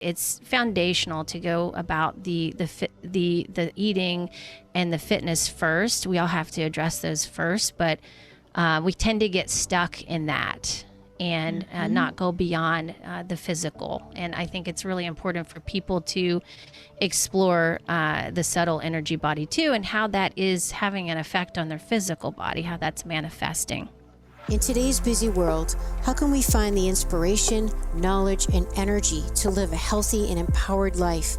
It's foundational to go about the eating and the fitness first. We all have to address those first, but we tend to get stuck in that and not go beyond the physical. And I think it's really important for people to explore the subtle energy body too, and how that is having an effect on their physical body, how that's manifesting. In today's busy world, how can we find the inspiration, knowledge, and energy to live a healthy and empowered life?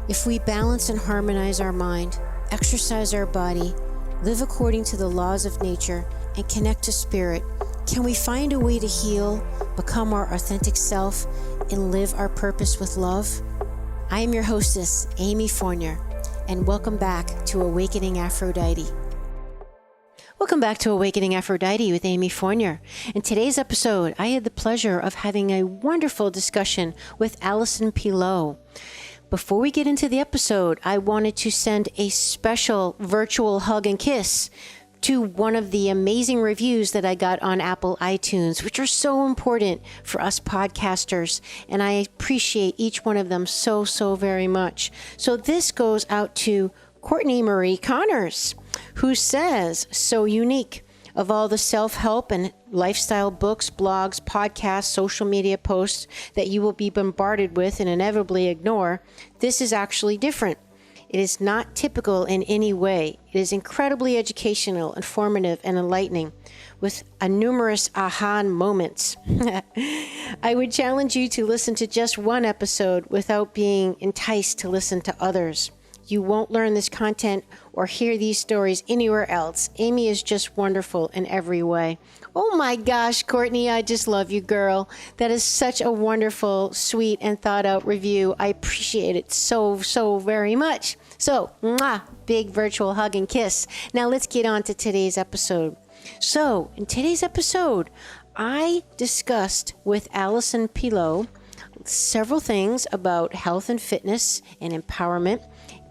If we balance and harmonize our mind, exercise our body, live according to the laws of nature, and connect to spirit, can we find a way to heal, become our authentic self, and live our purpose with love? I am your hostess, Amy Fournier, and welcome back to Awakening Aphrodite. Welcome back to Awakening Aphrodite with Amy Fournier. In today's episode, I had the pleasure of having a wonderful discussion with Allison Pelot. Before we get into the episode, I wanted to send a special virtual hug and kiss to one of the amazing reviews that I got on Apple iTunes, which are so important for us podcasters, and I appreciate each one of them so very much. So this goes out to Courtney Marie Connors, who says, so unique. Of all the self-help and lifestyle books, blogs, podcasts, social media posts that you will be bombarded with and inevitably ignore, this is actually different. It is not typical in any way. It is incredibly educational, informative, and enlightening, with a numerous aha moments. I would challenge you to listen to just one episode without being enticed to listen to others. You won't learn this content or hear these stories anywhere else. Amy is just wonderful in every way. Oh my gosh, Courtney, I just love you, girl. That is such a wonderful, sweet, and thought-out review. I appreciate it so very much. So, big virtual hug and kiss. Now let's get on to today's episode. So, in today's episode, I discussed with Allison Pelot several things about health and fitness and empowerment,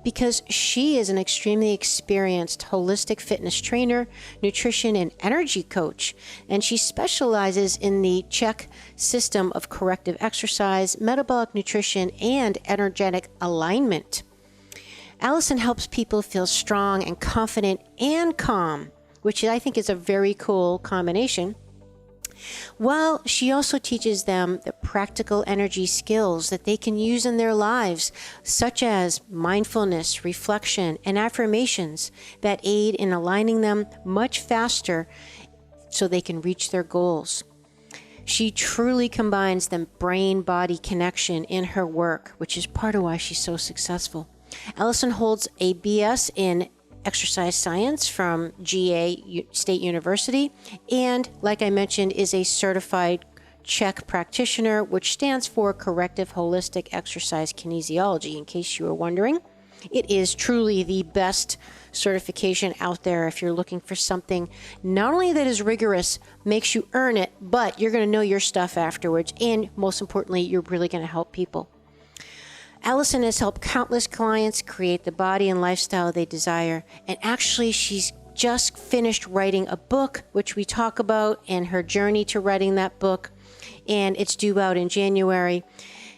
because she is an extremely experienced holistic fitness trainer, nutrition, and energy coach. And she specializes in the Chek system of corrective exercise, metabolic nutrition, and energetic alignment. Allison helps people feel strong and confident and calm, which I think is a very cool combination. While she also teaches them the practical energy skills that they can use in their lives, such as mindfulness, reflection, and affirmations that aid in aligning them much faster so they can reach their goals. She truly combines the brain-body connection in her work, which is part of why she's so successful. Allison holds a BS in exercise science from GA State University, and like I mentioned, is a certified Chek practitioner, which stands for Corrective Holistic Exercise Kinesiology, in case you were wondering. It is truly the best certification out there if you're looking for something not only that is rigorous, makes you earn it, but you're going to know your stuff afterwards, and most importantly, you're really going to help people. Allison has helped countless clients create the body and lifestyle they desire. And actually, she's just finished writing a book, which we talk about, and her journey to writing that book. And it's due out in January.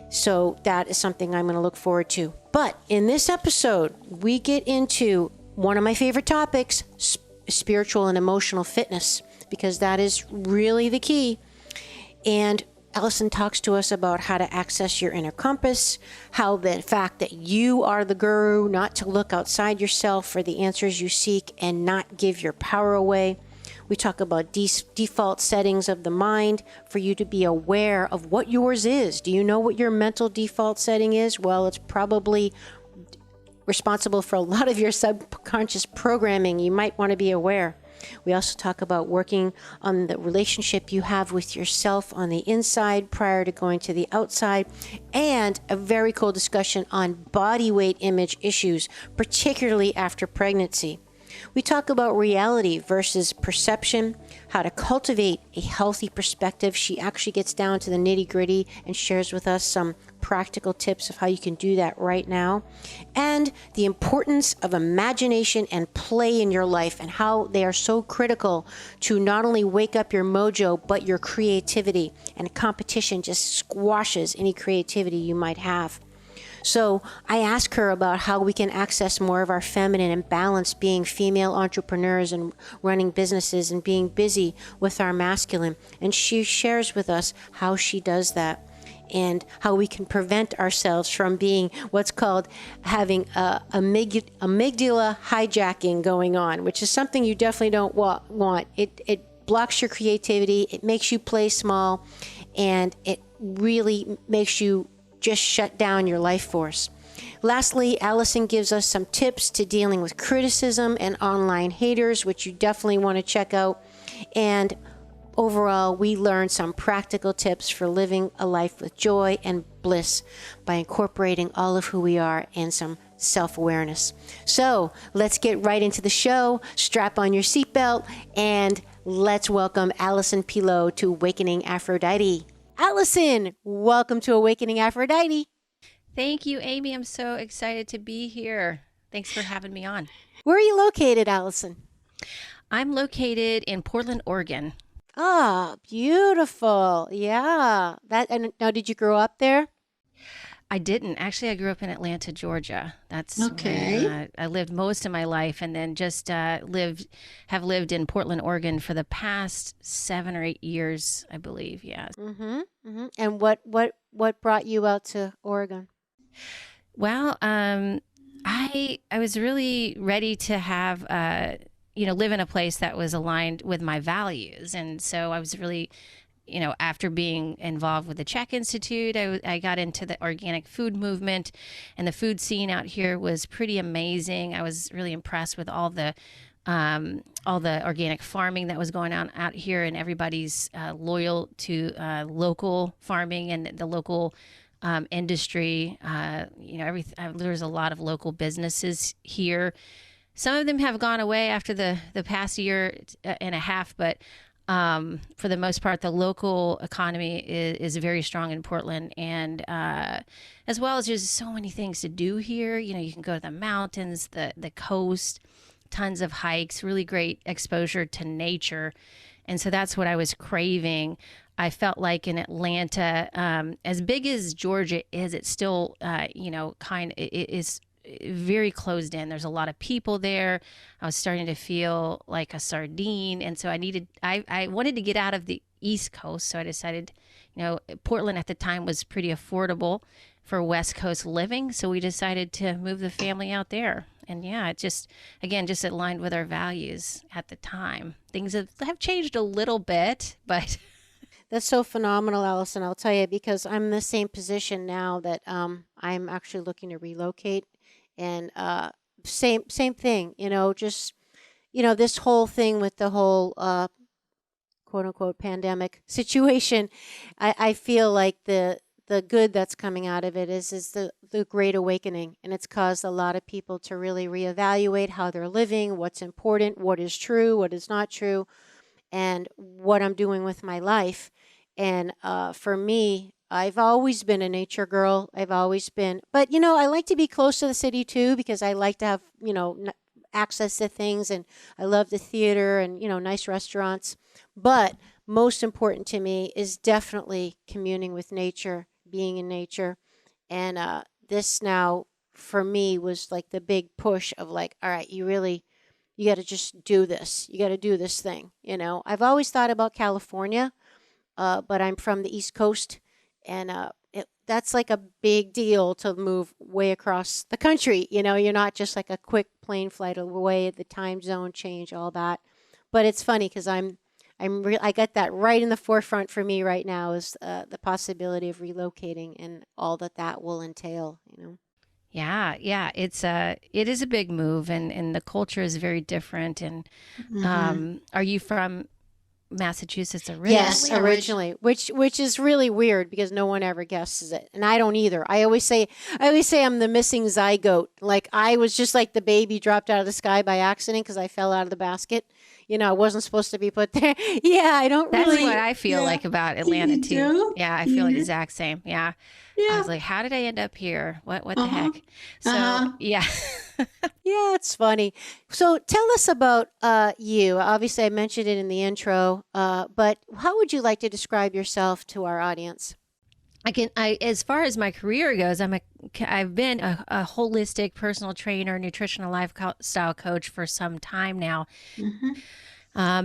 So that is something I'm going to look forward to. But in this episode, we get into one of my favorite topics, spiritual and emotional fitness, because that is really the key. And Allison talks to us about how to access your inner compass, how the fact that you are the guru, not to look outside yourself for the answers you seek and not give your power away. We talk about default settings of the mind for you to be aware of what yours is. Do you know what your mental default setting is? Well, it's probably responsible for a lot of your subconscious programming. You might want to be aware. We also talk about working on the relationship you have with yourself on the inside prior to going to the outside, and a very cool discussion on body weight image issues, particularly after pregnancy. We talk about reality versus perception, how to cultivate a healthy perspective. She actually gets down to the nitty-gritty and shares with us some practical tips of how you can do that right now. And the importance of imagination and play in your life and how they are so critical to not only wake up your mojo, but your creativity. And competition just squashes any creativity you might have. So I ask her about how we can access more of our feminine and balance being female entrepreneurs and running businesses and being busy with our masculine. And she shares with us how she does that and how we can prevent ourselves from being what's called having amygdala hijacking going on, which is something you definitely don't want. It blocks your creativity. It makes you play small, and it really makes you just shut down your life force. Lastly, Allison gives us some tips to dealing with criticism and online haters, which you definitely want to check out. And overall, we learn some practical tips for living a life with joy and bliss by incorporating all of who we are and some self-awareness. So let's get right into the show. Strap on your seatbelt and let's welcome Allison Pelot to Awakening Aphrodite. Allison, welcome to Awakening Aphrodite. Thank you, Amy. I'm so excited to be here. Thanks for having me on. Where are you located, Allison? I'm located in Portland, Oregon. Ah, beautiful. Yeah. And now, did you grow up there? I didn't. Actually, I grew up in Atlanta, Georgia. That's okay. Where I lived most of my life, and then just have lived in Portland, Oregon for the past 7 or 8 years, I believe. Yeah. Mm-hmm. Mm-hmm. And what brought you out to Oregon? Well, I was really ready to have live in a place that was aligned with my values, and so I was really, after being involved with the Chek Institute, I got into the organic food movement, and the food scene out here was pretty amazing. I was really impressed with all the organic farming that was going on out here, and everybody's loyal to local farming and the local industry. There's a lot of local businesses here. Some of them have gone away after the past year and a half, but for the most part, the local economy is very strong in Portland, and as well as there's so many things to do here. You can go to the mountains, the coast, tons of hikes, really great exposure to nature. And so that's what I was craving. I felt like in Atlanta, as big as Georgia is, it's still, it is very closed in. There's a lot of people there. I was starting to feel like a sardine. And so I wanted to get out of the East Coast. So I decided, Portland at the time was pretty affordable for West Coast living. So we decided to move the family out there. And yeah, it just aligned with our values at the time. Things have changed a little bit, but... That's so phenomenal, Allison. I'll tell you, because I'm in the same position now that I'm actually looking to relocate. And same thing, this whole thing with the whole quote unquote pandemic situation. I feel like the good that's coming out of it is the great awakening, and it's caused a lot of people to really reevaluate how they're living, what's important, what is true, what is not true, and what I'm doing with my life. And for me, I've always been a nature girl. But I like to be close to the city too, because I like to have, access to things, and I love the theater and, nice restaurants. But most important to me is definitely communing with nature, being in nature. And this now for me was like the big push of like, all right, you got to just do this. You got to do this thing. I've always thought about California, but I'm from the East Coast. And that's like a big deal to move way across the country. You're not just like a quick plane flight away, the time zone change, all that. But it's funny because I got that right in the forefront for me right now is the possibility of relocating and all that will entail. Yeah, it is a big move, and the culture is very different. And are you from Massachusetts originally. Yes, originally, which is really weird because no one ever guesses it, and I don't either. I always say I'm the missing zygote. Like I was just like the baby dropped out of the sky by accident because I fell out of the basket. I wasn't supposed to be put there. Yeah, I don't That's really. what I feel like about Atlanta You too. do? Yeah, I feel the exact same. Yeah. I Yeah. was like, how did I end up here? What the Uh-huh. heck? So, Uh-huh. yeah. Yeah, it's funny. So tell us about you. Obviously, I mentioned it in the intro, but how would you like to describe yourself to our audience? As far as my career goes, I've been a holistic personal trainer, nutritional lifestyle coach for some time now. Mhm.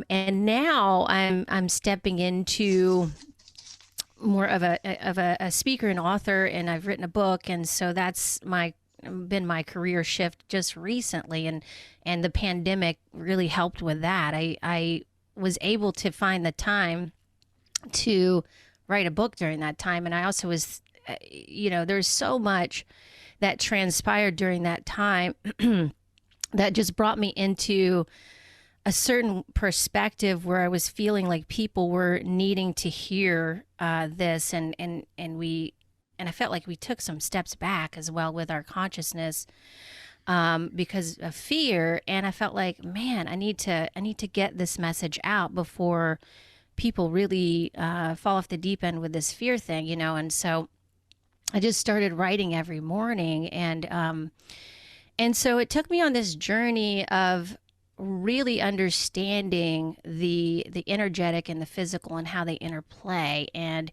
And now I'm stepping into more of a speaker and author, and I've written a book, and so that's been my career shift just recently, and the pandemic really helped with that. I was able to find the time to write a book during that time, and I also was, there's so much that transpired during that time that just brought me into a certain perspective where I was feeling like people were needing to hear this, and I felt like we took some steps back as well with our consciousness because of fear. And I felt like, man, I need to get this message out before people really fall off the deep end with this fear thing, And so I just started writing every morning, and so it took me on this journey of really understanding the energetic and the physical and how they interplay, and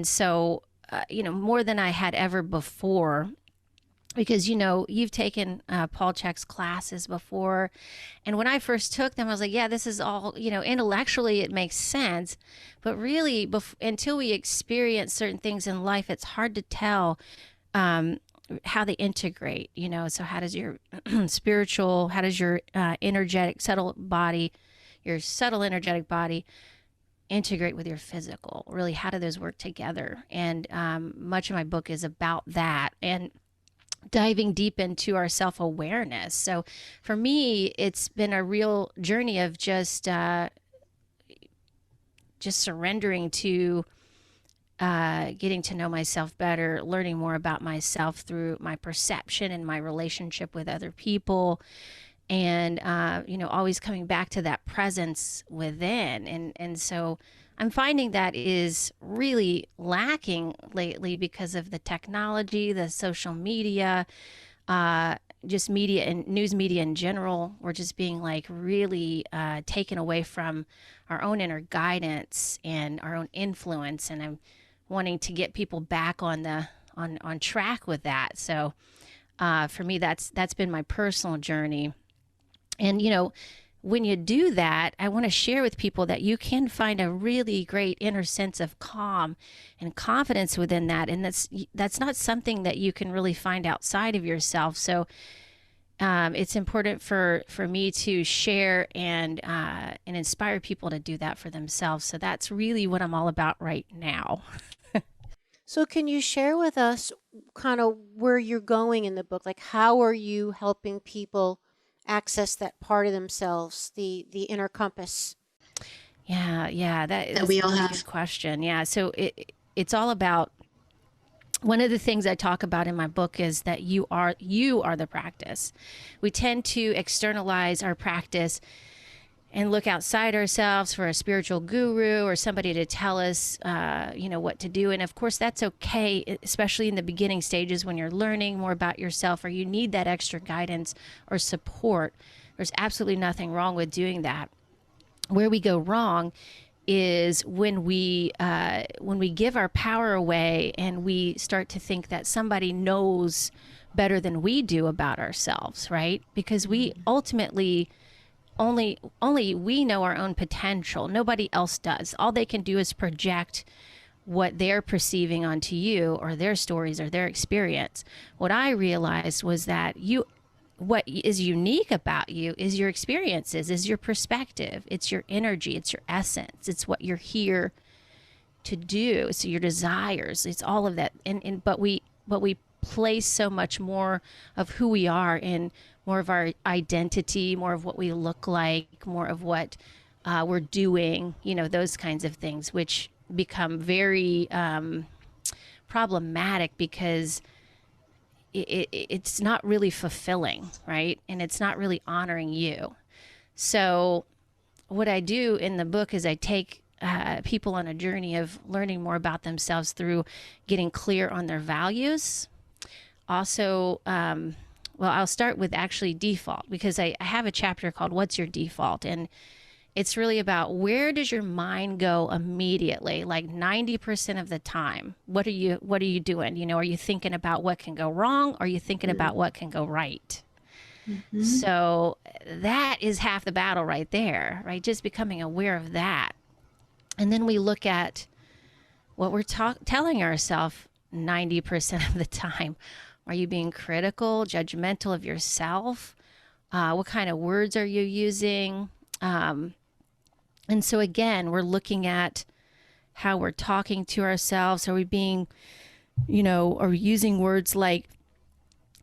so more than I had ever before, because you've taken Paul Chek's classes before, and when I first took them I was like, yeah, this is all, intellectually it makes sense, but really until we experience certain things in life, it's hard to tell how they integrate, so how does your spiritual, how does your energetic subtle body, your subtle energetic body integrate with your physical? Really, how do those work together? And much of my book is about that, and diving deep into our self-awareness. So for me, it's been a real journey of just surrendering to getting to know myself better, learning more about myself through my perception and my relationship with other people, and always coming back to that presence within. And so I'm finding that is really lacking lately because of the technology, the social media, just media and news media in general. We're just being like really taken away from our own inner guidance and our own influence. And I'm wanting to get people back on track with that. So for me, that's been my personal journey. And when you do that, I want to share with people that you can find a really great inner sense of calm and confidence within that, and that's not something that you can really find outside of yourself. So it's important for me to share and inspire people to do that for themselves. So that's really what I'm all about right now. So can you share with us kind of where you're going in the book? Like, how are you helping people access that part of themselves, the inner compass? Yeah, that is we all a have. good question. Yeah, so it's all about, one of the things I talk about in my book is that you are the practice. We tend to externalize our practice and look outside ourselves for a spiritual guru or somebody to tell us, what to do. And of course, that's okay, especially in the beginning stages when you're learning more about yourself or you need that extra guidance or support. There's absolutely nothing wrong with doing that. Where we go wrong is when we give our power away and we start to think that somebody knows better than we do about ourselves, right? Because we ultimately only we know our own potential. Nobody else does. All they can do is project what they're perceiving onto you or their stories or their experience. What I realized was that what is unique about you is your experiences, is your perspective, it's your energy, it's your essence, it's what you're here to do. So your desires, it's all of that. But we place so much more of who we are in more of our identity, more of what we look like, more of what we're doing, those kinds of things, which become very problematic because it's not really fulfilling, right? And it's not really honoring you. So what I do in the book is I take people on a journey of learning more about themselves through getting clear on their values. Also, I'll start with actually default, because I have a chapter called What's Your Default? And it's really about, where does your mind go immediately? Like 90% of the time, what are you doing? Are you thinking about what can go wrong? Or are you thinking about what can go right? Mm-hmm. So that is half the battle right there, right? Just becoming aware of that. And then we look at what we're telling ourselves 90% of the time. Are you being critical, judgmental of yourself? What kind of words are you using? And so again, we're looking at how we're talking to ourselves. Are we being, are we using words like,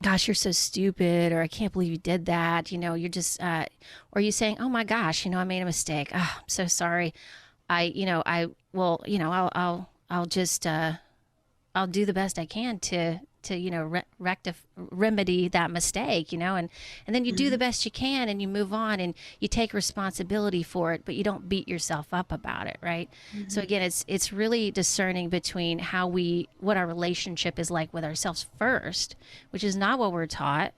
gosh, you're so stupid, or I can't believe you did that. You're just, or are you saying, oh my gosh, I made a mistake. Oh, I'm so sorry. I'll just, I'll do the best I can to remedy that mistake, and then you do the best you can, and you move on, and you take responsibility for it, but you don't beat yourself up about it, right? Mm-hmm. So again, it's really discerning between what our relationship is like with ourselves first, which is not what we're taught,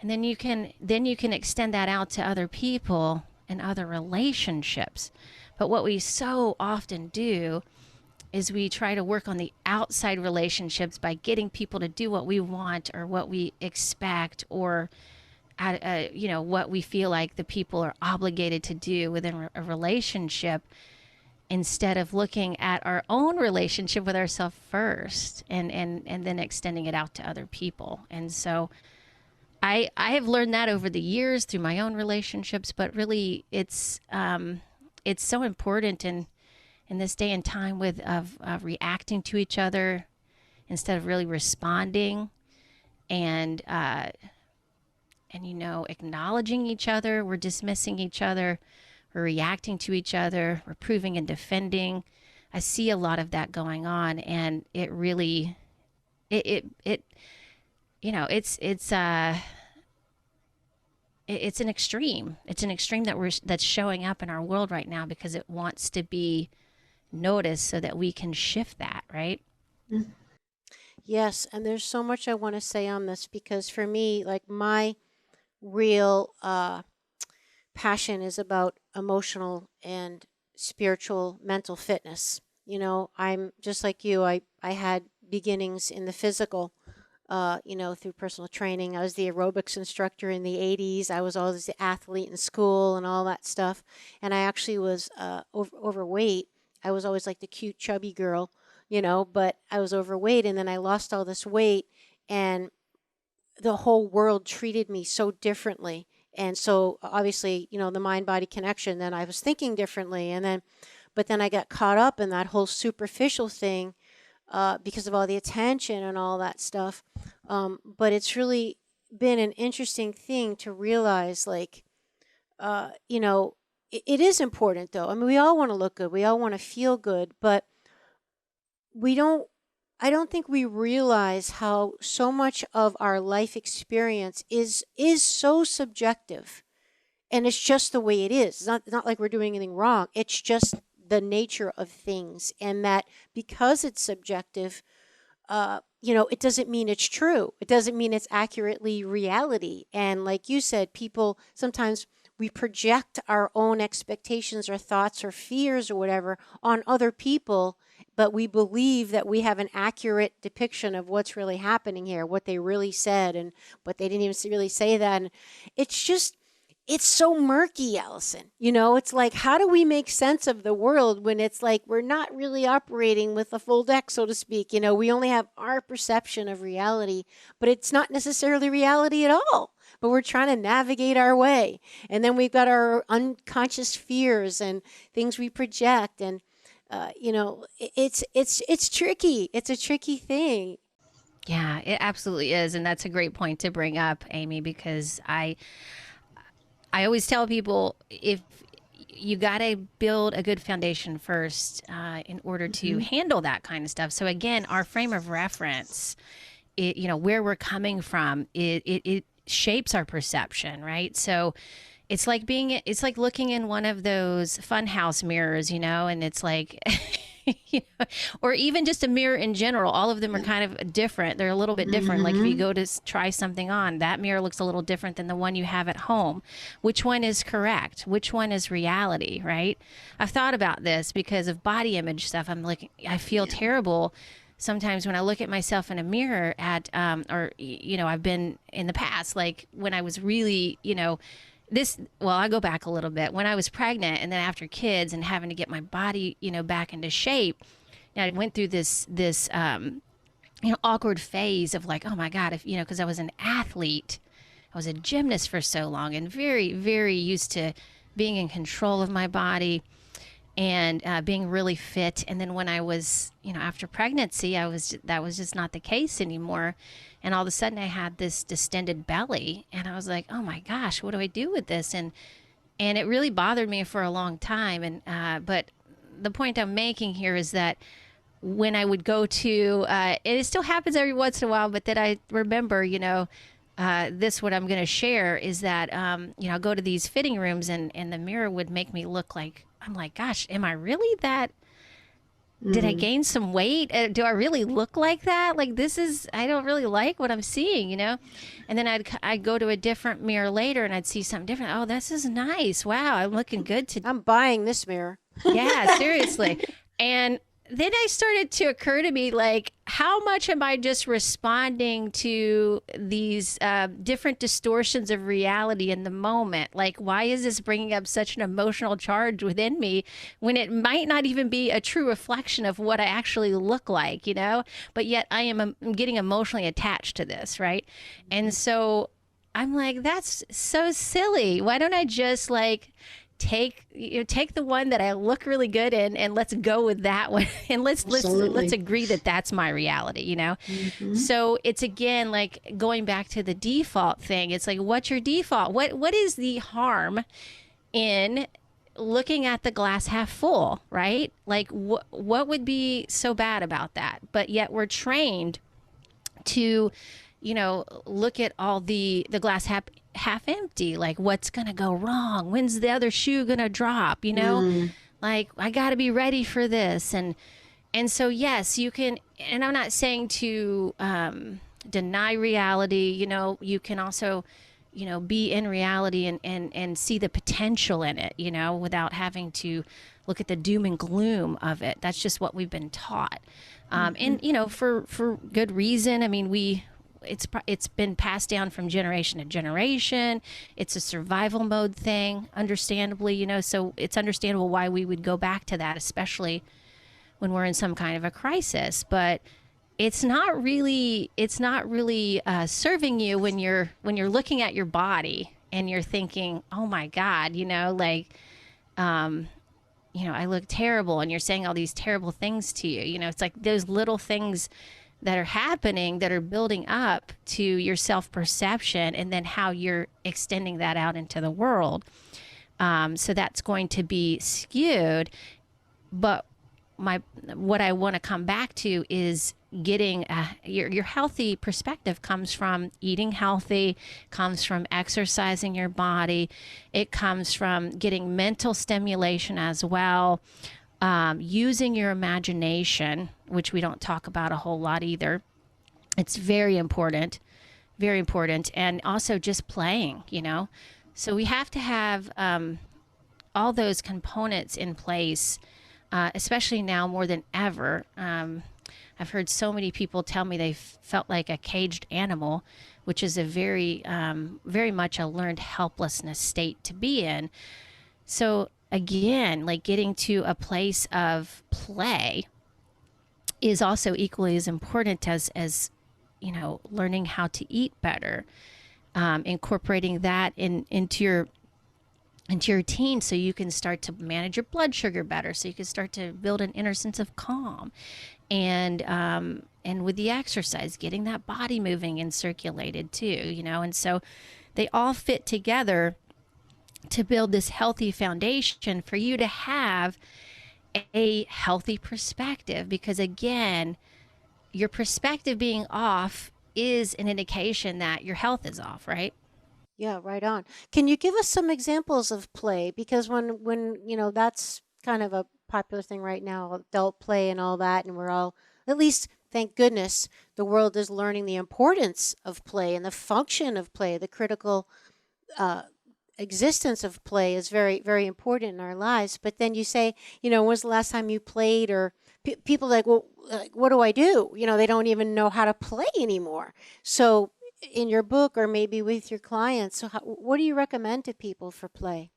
and then you can extend that out to other people and other relationships. But what we so often do is we try to work on the outside relationships by getting people to do what we want or what we expect, or what we feel like the people are obligated to do within a relationship, instead of looking at our own relationship with ourselves first, and then extending it out to other people. And so I have learned that over the years through my own relationships, but really it's so important in this day and time of reacting to each other instead of really responding, and acknowledging each other. We're dismissing each other. We're reacting to each other. We're proving and defending. I see a lot of that going on, and it really, it's an extreme. It's an extreme that's showing up in our world right now, because it wants to be notice so that we can shift that, right? Yes, and there's so much I want to say on this, because for me, like, my real passion is about emotional and spiritual mental fitness. I'm just like you. I had beginnings in the physical, through personal training. I was the aerobics instructor in the 80s. I was always the athlete in school and all that stuff. And I actually was overweight. I was always like the cute, chubby girl, but I was overweight, and then I lost all this weight, and the whole world treated me so differently. And so obviously, the mind-body connection, then I was thinking differently. But then I got caught up in that whole superficial thing because of all the attention and all that stuff. But it's really been an interesting thing to realize, like, it is important, though. I mean, we all want to look good. We all want to feel good, but I don't think we realize how so much of our life experience is so subjective, and it's just the way it is. It's not like we're doing anything wrong. It's just the nature of things, and that because it's subjective, it doesn't mean it's true. It doesn't mean it's accurately reality. And like you said, people sometimes, we project our own expectations or thoughts or fears or whatever on other people, but we believe that we have an accurate depiction of what's really happening here, what they really said, but they didn't even really say that. And it's so murky, Allison. It's like, how do we make sense of the world when it's like we're not really operating with a full deck, so to speak? We only have our perception of reality, but it's not necessarily reality at all. But we're trying to navigate our way. And then we've got our unconscious fears and things we project. And, it's tricky. It's a tricky thing. Yeah, it absolutely is. And that's a great point to bring up, Amy, because I always tell people, if you got to build a good foundation first in order to handle that kind of stuff. So again, our frame of reference, where we're coming from, it shapes our perception, right? So it's like looking in one of those funhouse mirrors, and it's like, or even just a mirror in general. All of them are kind of different. They're a little bit different. Like if you go to try something on, that mirror looks a little different than the one you have at home. Which one is correct? Which one is reality, right? I've thought about this because of body image stuff. I feel terrible sometimes when I look at myself in a mirror I've been in the past, like when I was really, I go back a little bit. When I was pregnant and then after kids and having to get my body, back into shape, I went through this awkward phase of like, oh my God, because I was an athlete, I was a gymnast for so long and very, very used to being in control of my body and being really fit. And then when I was, after pregnancy, that was just not the case anymore. And all of a sudden I had this distended belly and I was like, oh my gosh, what do I do with this? And it really bothered me for a long time. And, but the point I'm making here is that when I would go to, it still happens every once in a while, but that I remember, what I'm going to share is that, I'll go to these fitting rooms and the mirror would make me look like, I'm like, gosh, am I really that? Did I gain some weight? Do I really look like that? Like I don't really like what I'm seeing, And then I'd go to a different mirror later and I'd see something different. Oh, this is nice. Wow, I'm looking good today. I'm buying this mirror. Yeah, seriously. And then I started to occur to me, like, how much am I just responding to these different distortions of reality in the moment? Like, why is this bringing up such an emotional charge within me when it might not even be a true reflection of what I actually look like, But yet I'm getting emotionally attached to this, right? And so I'm like, that's so silly. Why don't I just take the one that I look really good in and let's go with that one and let's agree that that's my reality, So it's again like going back to the default thing. It's like, what's your default? What is the harm in looking at the glass half full, right? Like what would be so bad about that? But yet we're trained to look at all the glass half empty, like what's going to go wrong? When's the other shoe going to drop? Like I got to be ready for this. And so, yes, you can, and I'm not saying to deny reality, you can also, be in reality and see the potential in it, without having to look at the doom and gloom of it. That's just what we've been taught. And, for good reason. I mean, it's been passed down from generation to generation. It's a survival mode thing, understandably, so it's understandable why we would go back to that, especially when we're in some kind of a crisis. But it's not really serving you when you're looking at your body and you're thinking, oh my God, I look terrible, and you're saying all these terrible things to you. It's like those little things that are happening that are building up to your self-perception and then how you're extending that out into the world. So that's going to be skewed. But what I want to come back to is getting your healthy perspective comes from eating healthy, comes from exercising your body. It comes from getting mental stimulation as well. Using your imagination, which we don't talk about a whole lot either. It's very important, and also just playing, So we have to have all those components in place, especially now more than ever. I've heard so many people tell me they felt like a caged animal, which is a very, very much a learned helplessness state to be in. So again, like getting to a place of play is also equally as important as learning how to eat better, incorporating that into your routine so you can start to manage your blood sugar better, so you can start to build an inner sense of calm, and with the exercise, getting that body moving and circulated too, and so they all fit together. to build this healthy foundation for you to have a healthy perspective. Because again, your perspective being off is an indication that your health is off, right? Yeah, right on. Can you give us some examples of play? Because that's kind of a popular thing right now, adult play and all that, and we're all, at least, thank goodness, the world is learning the importance of play and the function of play. The critical uh, existence of play is very, very important in our lives. But then you say, when was the last time you played? Or people like, well, what do I do? They don't even know how to play anymore. So in your book, or maybe with your clients, so what do you recommend to people for play?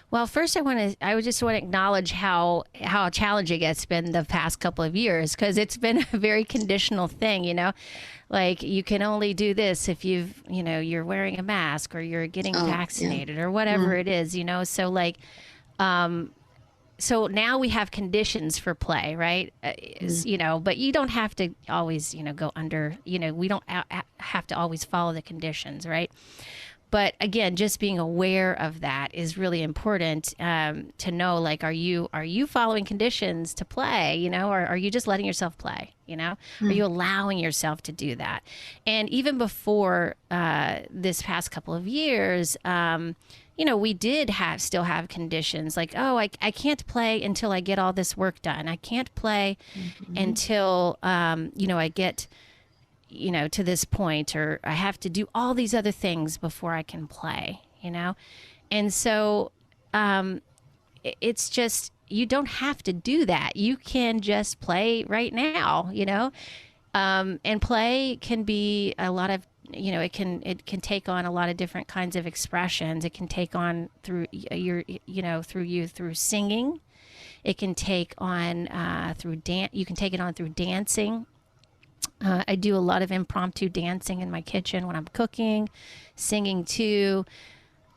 Well, first I would just want to acknowledge how challenging it's been the past couple of years, because it's been a very conditional thing, like you can only do this if you're wearing a mask or you're getting vaccinated or whatever it is, so like, so now we have conditions for play, right? But you don't have to always, go under, we don't have to always follow the conditions, right? But again, just being aware of that is really important, to know, like, are you following conditions to play, or are you just letting yourself play, Are you allowing yourself to do that? And even before this past couple of years, we did still have conditions like, oh, I can't play until I get all this work done. I can't play until, I get to this point, or I have to do all these other things before I can play, And so it's just, you don't have to do that. You can just play right now, and play can be a lot of, it can take on a lot of different kinds of expressions. It can take on through through singing. It can take on through dance. You can take it on through dancing. I do a lot of impromptu dancing in my kitchen when I'm cooking, singing too.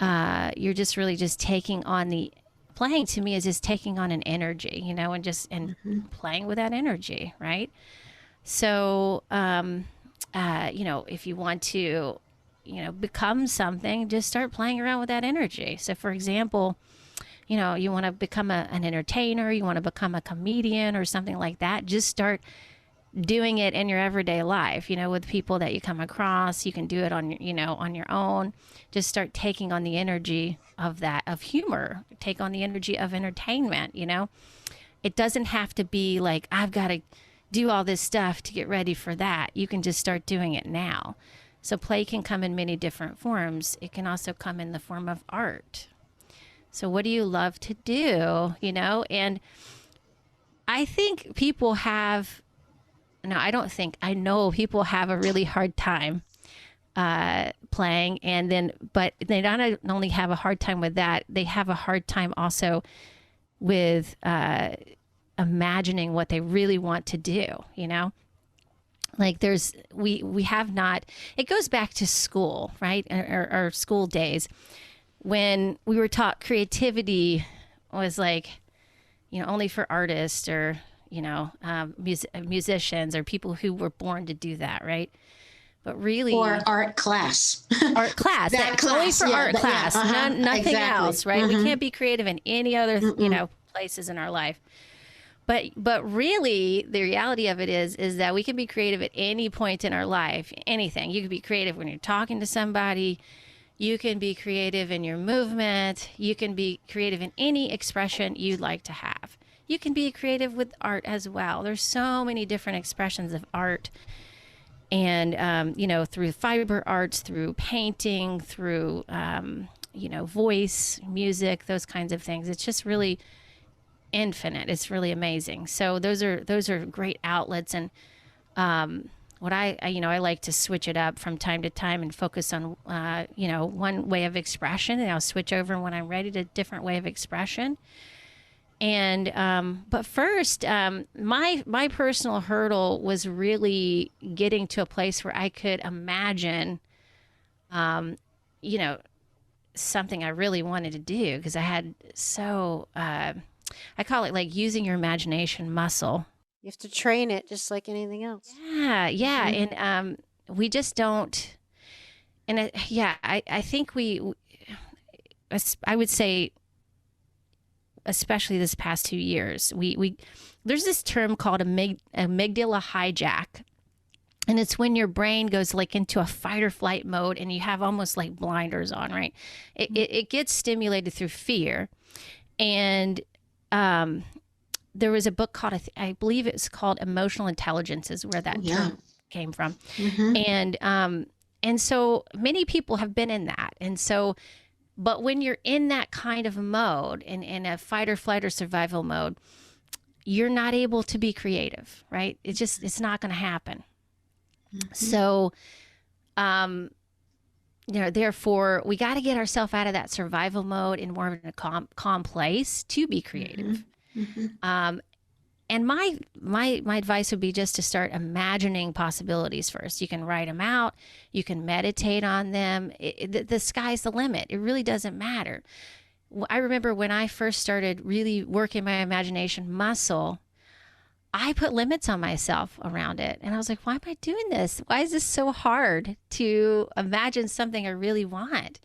You're just really just taking on playing to me is just taking on an energy, and playing with that energy, right? So, if you want to, become something, just start playing around with that energy. So for example, you want to become an entertainer, you want to become a comedian or something like that, just start doing it in your everyday life, with people that you come across. You can do it on your own. Just start taking on the energy of humor, take on the energy of entertainment. It doesn't have to be like, I've got to do all this stuff to get ready for that. You can just start doing it now. So play can come in many different forms. It can also come in the form of art. So what do you love to do? And I think people have, no, I don't think, I know people have a really hard time playing, but they not only have a hard time with that, they have a hard time also with imagining what they really want to do, like we have not, it goes back to school, right? Our school days when we were taught creativity was like, only for artists or musicians or people who were born to do that, right? But really, or art class, art class, that class, only for art class, nothing exactly. else, right? We can't be creative in any other, places in our life. But really, the reality of it is that we can be creative at any point in our life. Anything. You can be creative when you're talking to somebody. You can be creative in your movement. You can be creative in any expression you'd like to have. You can be creative with art as well. There's so many different expressions of art. And, through fiber arts, through painting, through, voice, music, those kinds of things. It's just really infinite. It's really amazing. So those are great outlets. And what I like to switch it up from time to time and focus on, one way of expression, and I'll switch over when I'm ready to a different way of expression. And but first, my personal hurdle was really getting to a place where I could imagine, something I really wanted to do, because I had I call it like using your imagination muscle. You have to train it just like anything else. Yeah. And we just don't. And I think I would say, especially this past 2 years, we there's this term called amygdala hijack. And it's when your brain goes like into a fight or flight mode and you have almost like blinders on, right? It gets stimulated through fear. And there was a book called, I believe it's called Emotional Intelligence, is where that term came from. And so many people have been in that. And so, but when you're in that kind of mode, in a fight or flight or survival mode, you're not able to be creative, right? It's not going to happen. So, therefore, we got to get ourselves out of that survival mode in more of a calm place to be creative. And my advice would be just to start imagining possibilities first. You can write them out. You can meditate on them. The sky's the limit. It really doesn't matter. I remember when I first started really working my imagination muscle, I put limits on myself around it. And I was like, why am I doing this? Why is this so hard to imagine something I really want?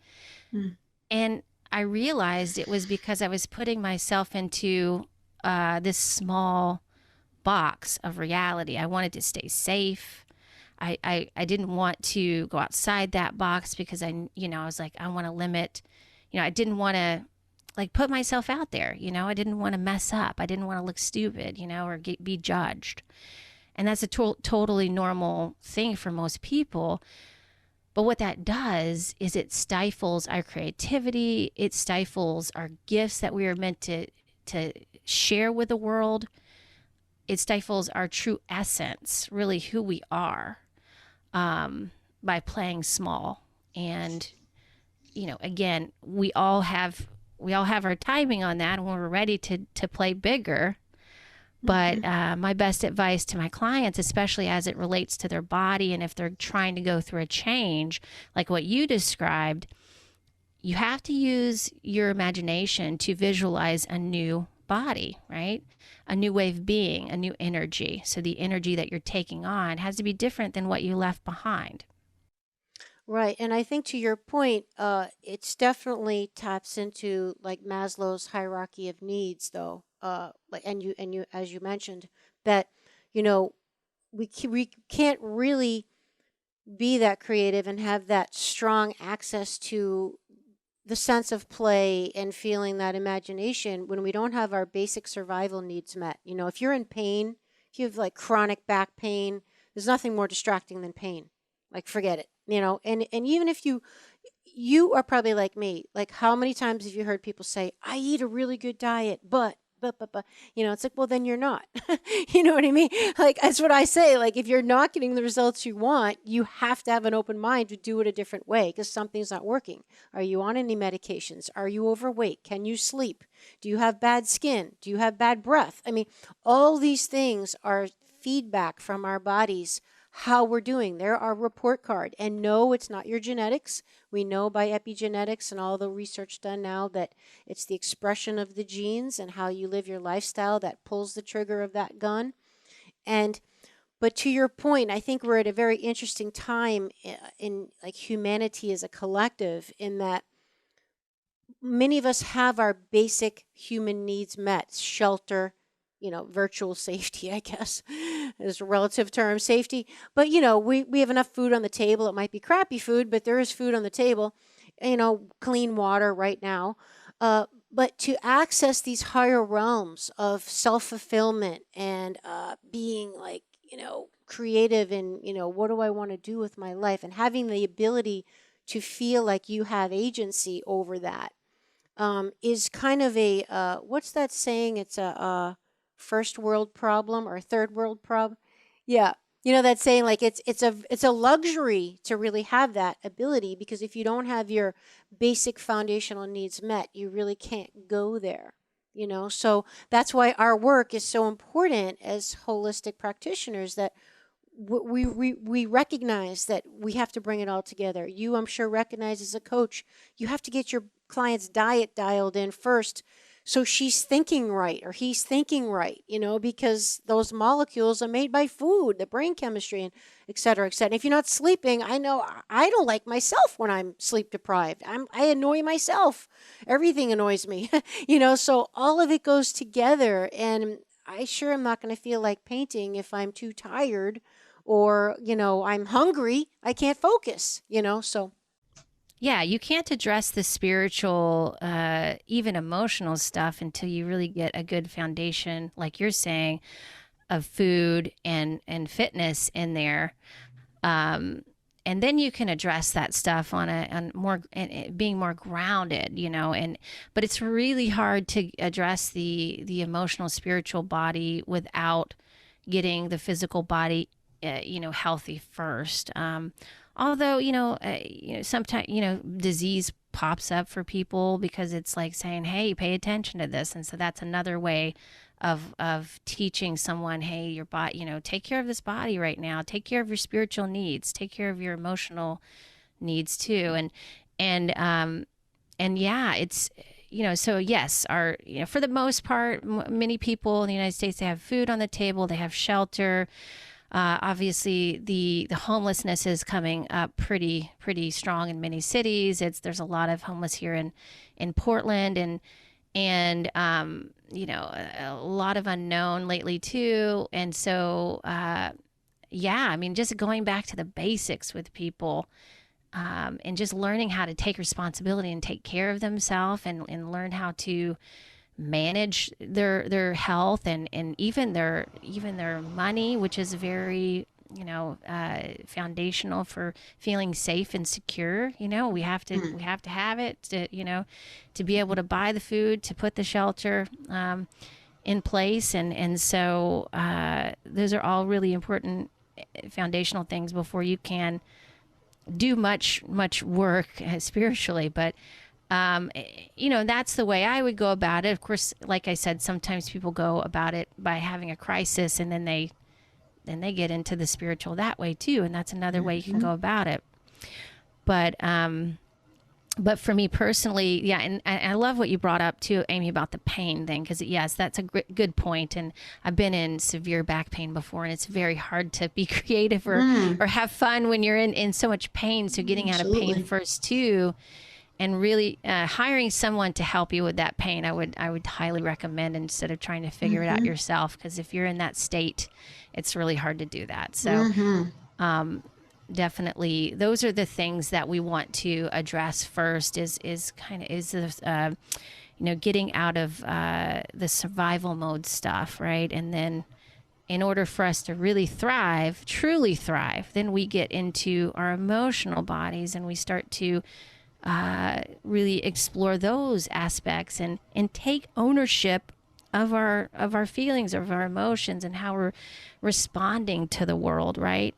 And I realized it was because I was putting myself into this small box of reality. I wanted to stay safe. I didn't want to go outside that box because I was like, I want to limit, I didn't want to like put myself out there, I didn't want to mess up. I didn't want to look stupid, or be judged. And that's a totally normal thing for most people. But what that does is it stifles our creativity. It stifles our gifts that we are meant to share with the world. It stifles our true essence, really who we are, by playing small. And, again, we all have our timing on that when we're ready to play bigger. But my best advice to my clients, especially as it relates to their body, and if they're trying to go through a change, like what you described, you have to use your imagination to visualize a new body, right? A new way of being, a new energy. So the energy that you're taking on has to be different than what you left behind. Right. And I think to your point, it's definitely taps into like Maslow's hierarchy of needs, though. And you, as you mentioned, that, we can't really be that creative and have that strong access to the sense of play and feeling that imagination when we don't have our basic survival needs met. If you're in pain, if you have like chronic back pain, there's nothing more distracting than pain. Like, forget it. And even if you are probably like me, like how many times have you heard people say, I eat a really good diet, but, it's like, well, then you're not, you know what I mean? Like, that's what I say. Like, if you're not getting the results you want, you have to have an open mind to do it a different way because something's not working. Are you on any medications? Are you overweight? Can you sleep? Do you have bad skin? Do you have bad breath? I mean, all these things are feedback from our bodies how we're doing. They're our report card. And no, it's not your genetics. We know by epigenetics and all the research done now that it's the expression of the genes and how you live your lifestyle that pulls the trigger of that gun. But to your point, I think we're at a very interesting time in like humanity as a collective, in that many of us have our basic human needs met: shelter, virtual safety, I guess, is a relative term, safety. But, we have enough food on the table. It might be crappy food, but there is food on the table, clean water right now. But to access these higher realms of self-fulfillment and being like, creative in, what do I want to do with my life, and having the ability to feel like you have agency over that, is kind of a, what's that saying? It's a first world problem or third world problem. Yeah. That saying, like it's a luxury to really have that ability, because if you don't have your basic foundational needs met, you really can't go there. So that's why our work is so important as holistic practitioners, that we recognize that we have to bring it all together. You, I'm sure, recognize as a coach, you have to get your client's diet dialed in first So she's thinking right, or he's thinking right, because those molecules are made by food, the brain chemistry, and et cetera, et cetera. If you're not sleeping, I know I don't like myself when I'm sleep deprived. I annoy myself. Everything annoys me, so all of it goes together. And I sure am not going to feel like painting if I'm too tired, or, I'm hungry. I can't focus, so. Yeah, you can't address the spiritual, even emotional stuff until you really get a good foundation, like you're saying, of food and fitness in there. And then you can address that stuff on more, and being more grounded, but it's really hard to address the emotional, spiritual body without getting the physical body, healthy first. Although, sometimes, disease pops up for people because it's like saying, hey, pay attention to this. And so that's another way of teaching someone, hey, your body, take care of this body right now, take care of your spiritual needs, take care of your emotional needs too. And yeah, it's, so yes, for the most part, many people in the United States, they have food on the table, they have shelter. Obviously, the homelessness is coming up pretty strong in many cities. There's a lot of homeless here in Portland, and a lot of unknown lately too. And so yeah, I mean, just going back to the basics with people, and just learning how to take responsibility and take care of themselves, and learn how to manage their health, and even their money, which is very foundational for feeling safe and secure. We have to have it to be able to buy the food, to put the shelter in place, and so those are all really important foundational things before you can do much work spiritually. But that's the way I would go about it. Of course, like I said, sometimes people go about it by having a crisis, and then they get into the spiritual that way too. And that's another way you can go about it. But for me personally, yeah. And I love what you brought up too, Amy, about the pain thing. 'Cause yes, that's a good point. And I've been in severe back pain before, and it's very hard to be creative or have fun when you're in so much pain. So getting out of pain first too, and really hiring someone to help you with that pain, I would highly recommend, instead of trying to figure it out yourself. Because if you're in that state, it's really hard to do that. So definitely, those are the things that we want to address first. Is this, getting out of the survival mode stuff, right? And then, in order for us to really thrive, truly thrive, then we get into our emotional bodies, and we start to really explore those aspects, and take ownership of our feelings, of our emotions, and how we're responding to the world, right?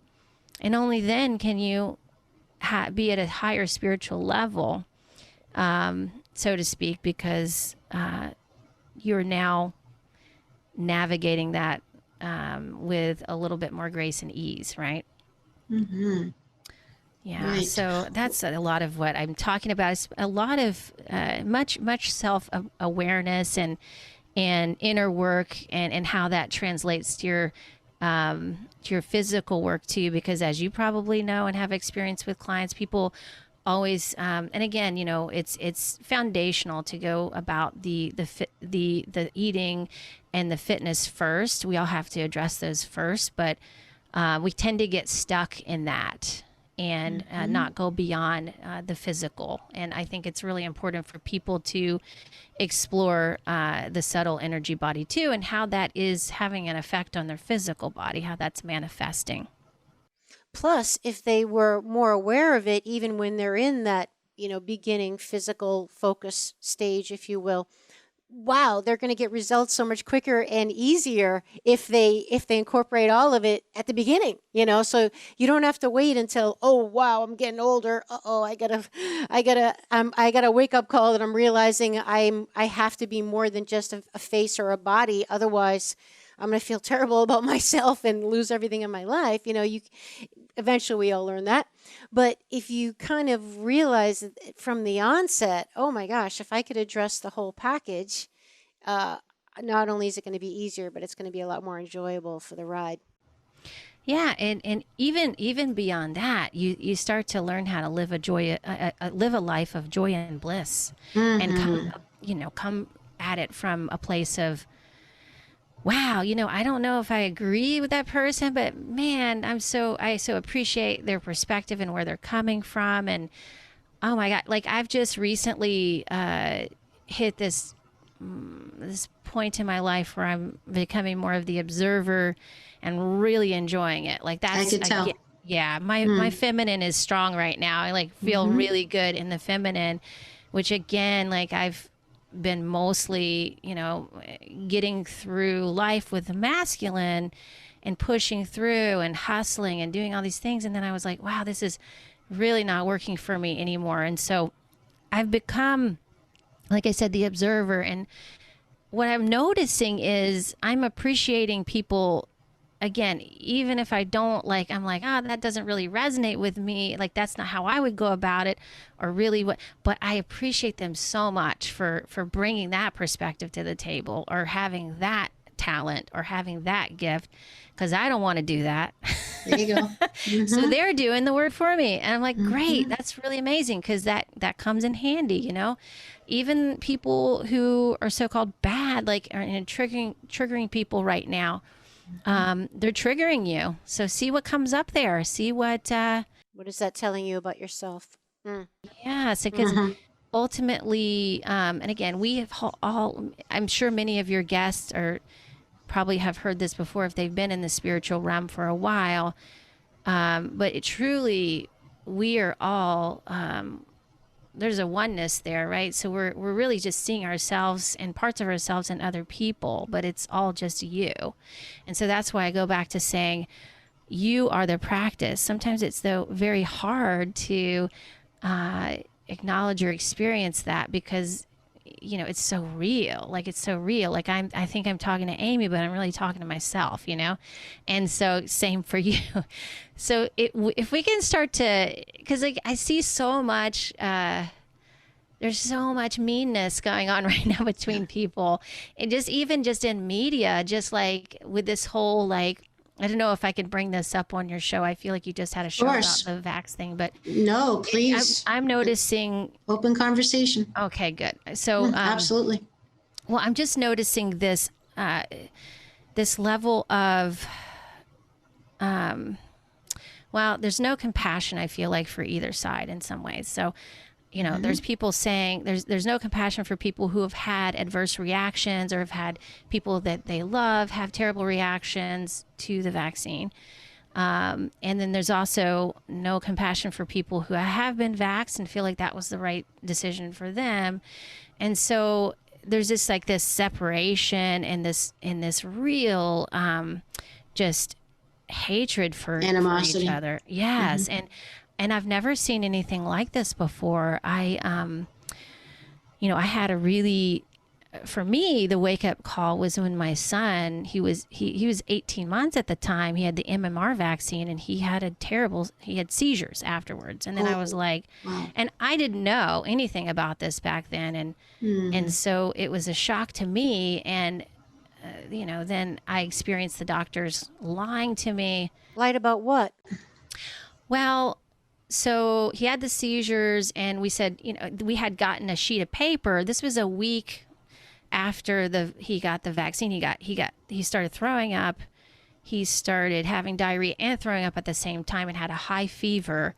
And only then can you be at a higher spiritual level, so to speak, because you're now navigating that with a little bit more grace and ease, right? Yeah, right. So that's a lot of what I'm talking about. Is a lot of much self-awareness and inner work, and how that translates to your physical work too. Because as you probably know and have experience with clients, people always and again, it's foundational to go about the eating and the fitness first. We all have to address those first, but we tend to get stuck in that, and not go beyond the physical. And I think it's really important for people to explore the subtle energy body too, and how that is having an effect on their physical body, how that's manifesting. Plus, if they were more aware of it, even when they're in that, beginning physical focus stage, if you will, wow, they're going to get results so much quicker and easier if they incorporate all of it at the beginning, so you don't have to wait until, oh, wow, I'm getting older. I got a wake up call that I'm realizing I have to be more than just a face or a body. Otherwise I'm going to feel terrible about myself and lose everything in my life. Eventually we all learn that. But if you kind of realize from the onset, oh my gosh, if I could address the whole package, not only is it going to be easier, but it's going to be a lot more enjoyable for the ride. Yeah, and even beyond that, you start to learn how to live live a life of joy and bliss, and come at it from a place of, wow, I don't know if I agree with that person, but man, I so appreciate their perspective and where they're coming from, and oh my God, like I've just recently hit this point in my life where I'm becoming more of the observer and really enjoying it. Like that's, I could tell. Yeah, my feminine is strong right now. I like feel really good in the feminine, which again, like I've been mostly, getting through life with the masculine and pushing through and hustling and doing all these things. And then I was like, wow, this is really not working for me anymore. And so I've become, like I said, the observer. And what I'm noticing is I'm appreciating people, again, even if I don't like, I'm like, oh, that doesn't really resonate with me. Like, that's not how I would go about it, or really what, but I appreciate them so much for bringing that perspective to the table, or having that talent, or having that gift, because I don't want to do that. There you go. So they're doing the work for me. And I'm like, great, that's really amazing, because that comes in handy, Even people who are so-called bad, like are triggering people right now, they're triggering you. So see what comes up there. See what is that telling you about yourself? Yeah, so because ultimately, and again, we have all, I'm sure many of your guests probably have heard this before if they've been in the spiritual realm for a while. But it truly, we are all, there's a oneness there, right? So we're really just seeing ourselves and parts of ourselves in other people, but it's all just you. And so that's why I go back to saying you are the practice. Sometimes it's though very hard to acknowledge or experience that, because it's so real. Like it's so real. Like I think I'm talking to Amy, but I'm really talking to myself, And so same for you. So if we can start to, because like I see so much, there's so much meanness going on right now between people, and even just in media, just like with this whole, like, I don't know if I could bring this up on your show. I feel like you just had a show about the vax thing, but no, please. I'm noticing open conversation. Okay, good. So absolutely. Well, I'm just noticing this this level of there's no compassion, I feel like, for either side in some ways. So there's people saying there's no compassion for people who have had adverse reactions, or have had people that they love have terrible reactions to the vaccine. And then there's also no compassion for people who have been vaxxed and feel like that was the right decision for them. And so there's this separation and this real just hatred for animosity for each other. Yes. And I've never seen anything like this before. I had a really, for me, the wake up call was when my son, he was 18 months at the time. He had the MMR vaccine, and he had seizures afterwards. And then I was like, and I didn't know anything about this back then. And so it was a shock to me. And, then I experienced the doctors lying to me. Lied about what? Well, so he had the seizures, and we said, we had gotten a sheet of paper. This was a week after he got the vaccine. He started throwing up. He started having diarrhea and throwing up at the same time, and had a high fever.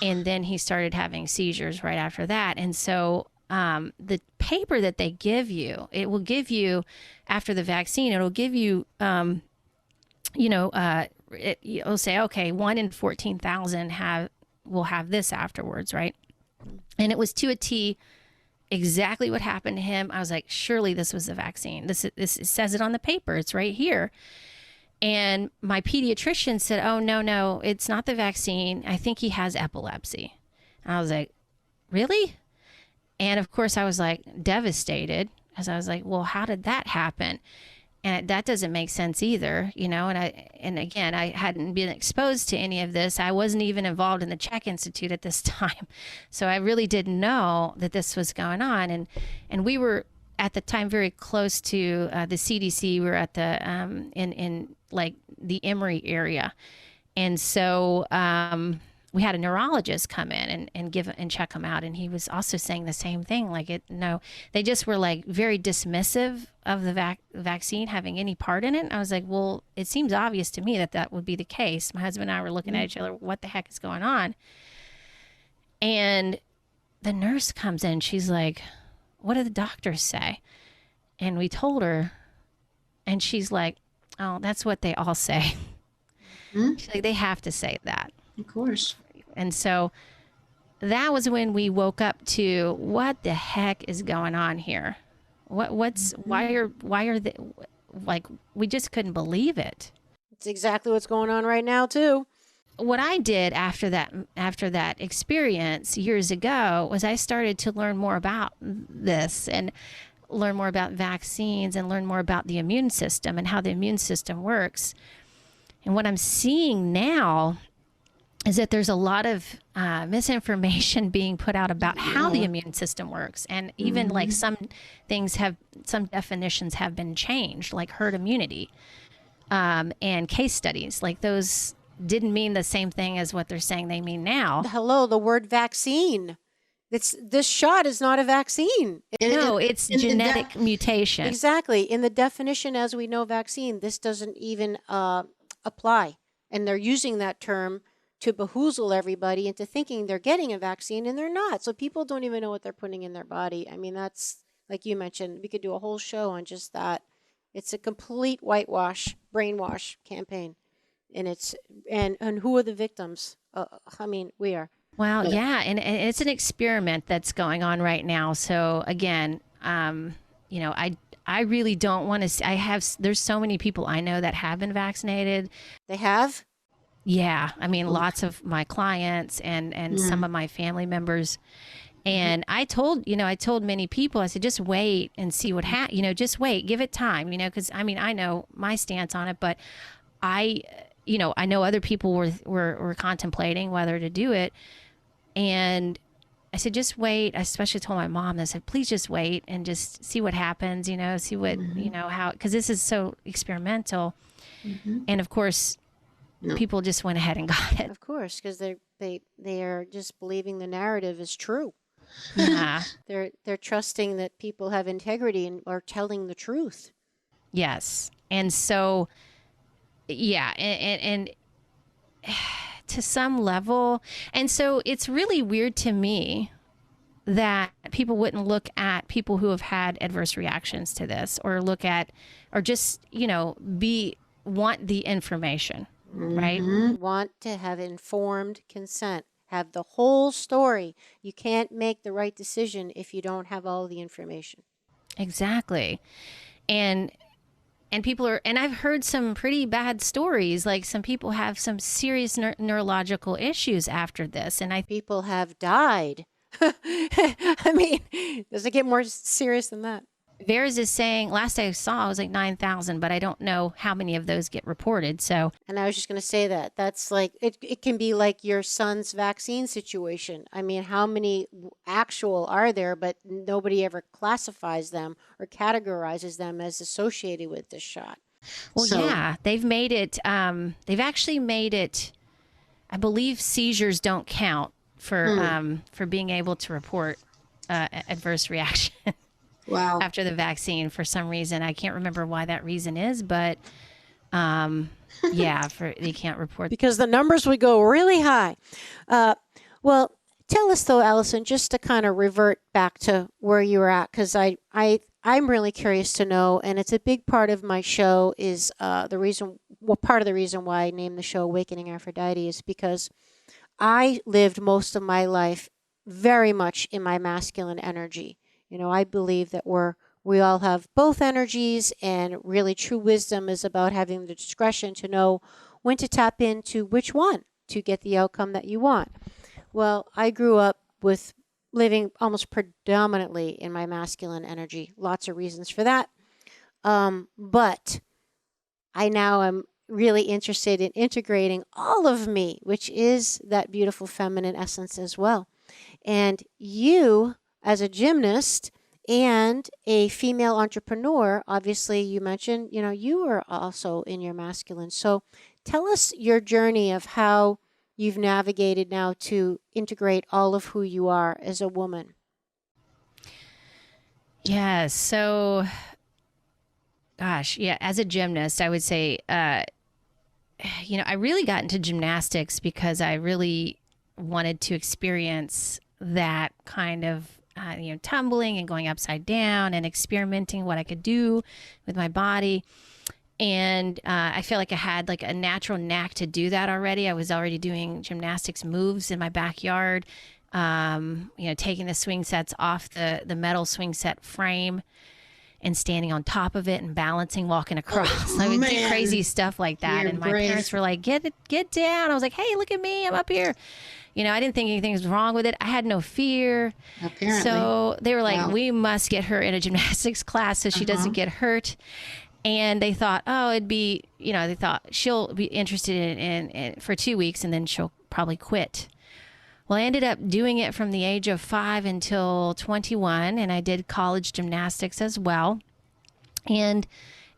And then he started having seizures right after that. And so the paper that they give you, it will give you after the vaccine, it'll give you, it'll say, okay, 1 in 14,000 will have this afterwards, right? And it was to a T exactly what happened to him. I was like, surely this was the vaccine. This it says it on the paper. It's right here. And my pediatrician said, oh, no, it's not the vaccine. I think he has epilepsy. And I was like, really? And of course I was like devastated, because I was like, well, how did that happen? And that doesn't make sense either, and again, I hadn't been exposed to any of this. I wasn't even involved in the Chek Institute at this time. So I really didn't know that this was going on. And we were at the time very close to the CDC. We were at the in like the Emory area, and so we had a neurologist come in and check him out, and he was also saying the same thing. Like they just were like very dismissive of the vaccine having any part in it. And I was like, well, it seems obvious to me that would be the case. My husband and I were looking at each other. What the heck is going on? And the nurse comes in. She's like, what do the doctors say? And we told her, and she's like, oh, that's what they all say. She's like, they have to say that. Of course. And so that was when we woke up to what the heck is going on here? Why are they, like, we just couldn't believe it. It's exactly what's going on right now too. What I did after that experience years ago was I started to learn more about this and learn more about vaccines and learn more about the immune system and how the immune system works. And what I'm seeing now is that there's a lot of misinformation being put out about how the immune system works. And even like some definitions have been changed, like herd immunity, and case studies. Like those didn't mean the same thing as what they're saying they mean now. Hello, the word vaccine. This shot is not a vaccine. No, it's genetic mutation. Exactly. In the definition as we know vaccine, this doesn't even apply. And they're using that term to behoozle everybody into thinking they're getting a vaccine, and they're not. So people don't even know what they're putting in their body. I mean, that's, like you mentioned, we could do a whole show on just that. It's a complete whitewash, brainwash campaign. And who are the victims? I mean, we are. Well, yeah, and it's an experiment that's going on right now. So again, I really don't want to. There's so many people I know that have been vaccinated. They have? Yeah, I mean, lots of my clients and some of my family members. And I told many people, I said, just wait and see what happens. Just wait, give it time. Because I mean, I know my stance on it, but I know other people were contemplating whether to do it. And I said, just wait. I especially told my mom, I said, please just wait and just see what happens, see what, how, because this is so experimental. And of course, people just went ahead and got it. Of course, because they are just believing the narrative is true. Yeah. They're trusting that people have integrity and are telling the truth. Yes. And so, yeah, and to some level, and so it's really weird to me that people wouldn't look at people who have had adverse reactions to this, or look at, or just want the information, right? Want to have informed consent, have the whole story. You can't make the right decision if you don't have all the information. Exactly. And people are, and I've heard some pretty bad stories, like some people have some serious neurological issues after this. And people have died. I mean, does it get more serious than that? VAERS is saying, last I saw, it was like 9,000, but I don't know how many of those get reported. So, and I was just going to say that's like, it can be like your son's vaccine situation. I mean, how many actual are there, but nobody ever classifies them or categorizes them as associated with this shot. Well, yeah, they've made it, they've actually made it, I believe seizures don't count for being able to report adverse reaction. Wow. After the vaccine, for some reason. I can't remember why that reason is, but they can't report. Because the numbers would go really high. Well, tell us though, Allison, just to kind of revert back to where you were at, because I'm really curious to know, and it's a big part of my show is part of the reason why I named the show Awakening Aphrodite is because I lived most of my life very much in my masculine energy. I believe that we all have both energies, and really true wisdom is about having the discretion to know when to tap into which one to get the outcome that you want. Well, I grew up with living almost predominantly in my masculine energy. Lots of reasons for that. But I now am really interested in integrating all of me, which is that beautiful feminine essence as well. And you, as a gymnast and a female entrepreneur. Obviously, you mentioned, you were also in your masculine. So tell us your journey of how you've navigated now to integrate all of who you are as a woman. Yeah. So, gosh, yeah. As a gymnast, I would say, I really got into gymnastics because I really wanted to experience that kind of, tumbling and going upside down and experimenting what I could do with my body. And I feel like I had like a natural knack to do that already. I was already doing gymnastics moves in my backyard, taking the swing sets off the metal swing set frame and standing on top of it and balancing, walking across. I would do crazy stuff like that. You're and my brave. parents were like, get down. I was like, hey, look at me. I'm up here. I didn't think anything was wrong with it. I had no fear. Apparently. So they were like, Wow. we must get her in a gymnastics class so she doesn't get hurt. And they thought, they thought she'll be interested in for 2 weeks and then she'll probably quit. Well, I ended up doing it from the age of 5 until 21, and I did college gymnastics as well. And,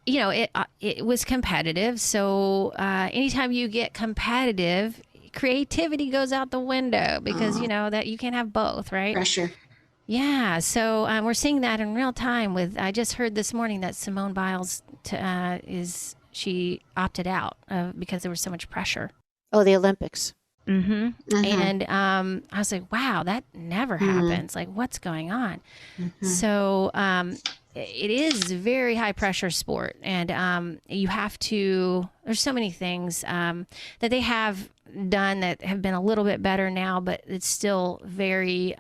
it was competitive. So anytime you get competitive, creativity goes out the window because, that you can't have both, right? Pressure. Yeah. So we're seeing that in real time I just heard this morning that Simone Biles she opted out because there was so much pressure. Oh, the Olympics. Mm-hmm. And I was like, wow, that never happens. Like, what's going on? So it is a very high pressure sport. And you have to, there's so many things that they have done that have been a little bit better now, but it's still very,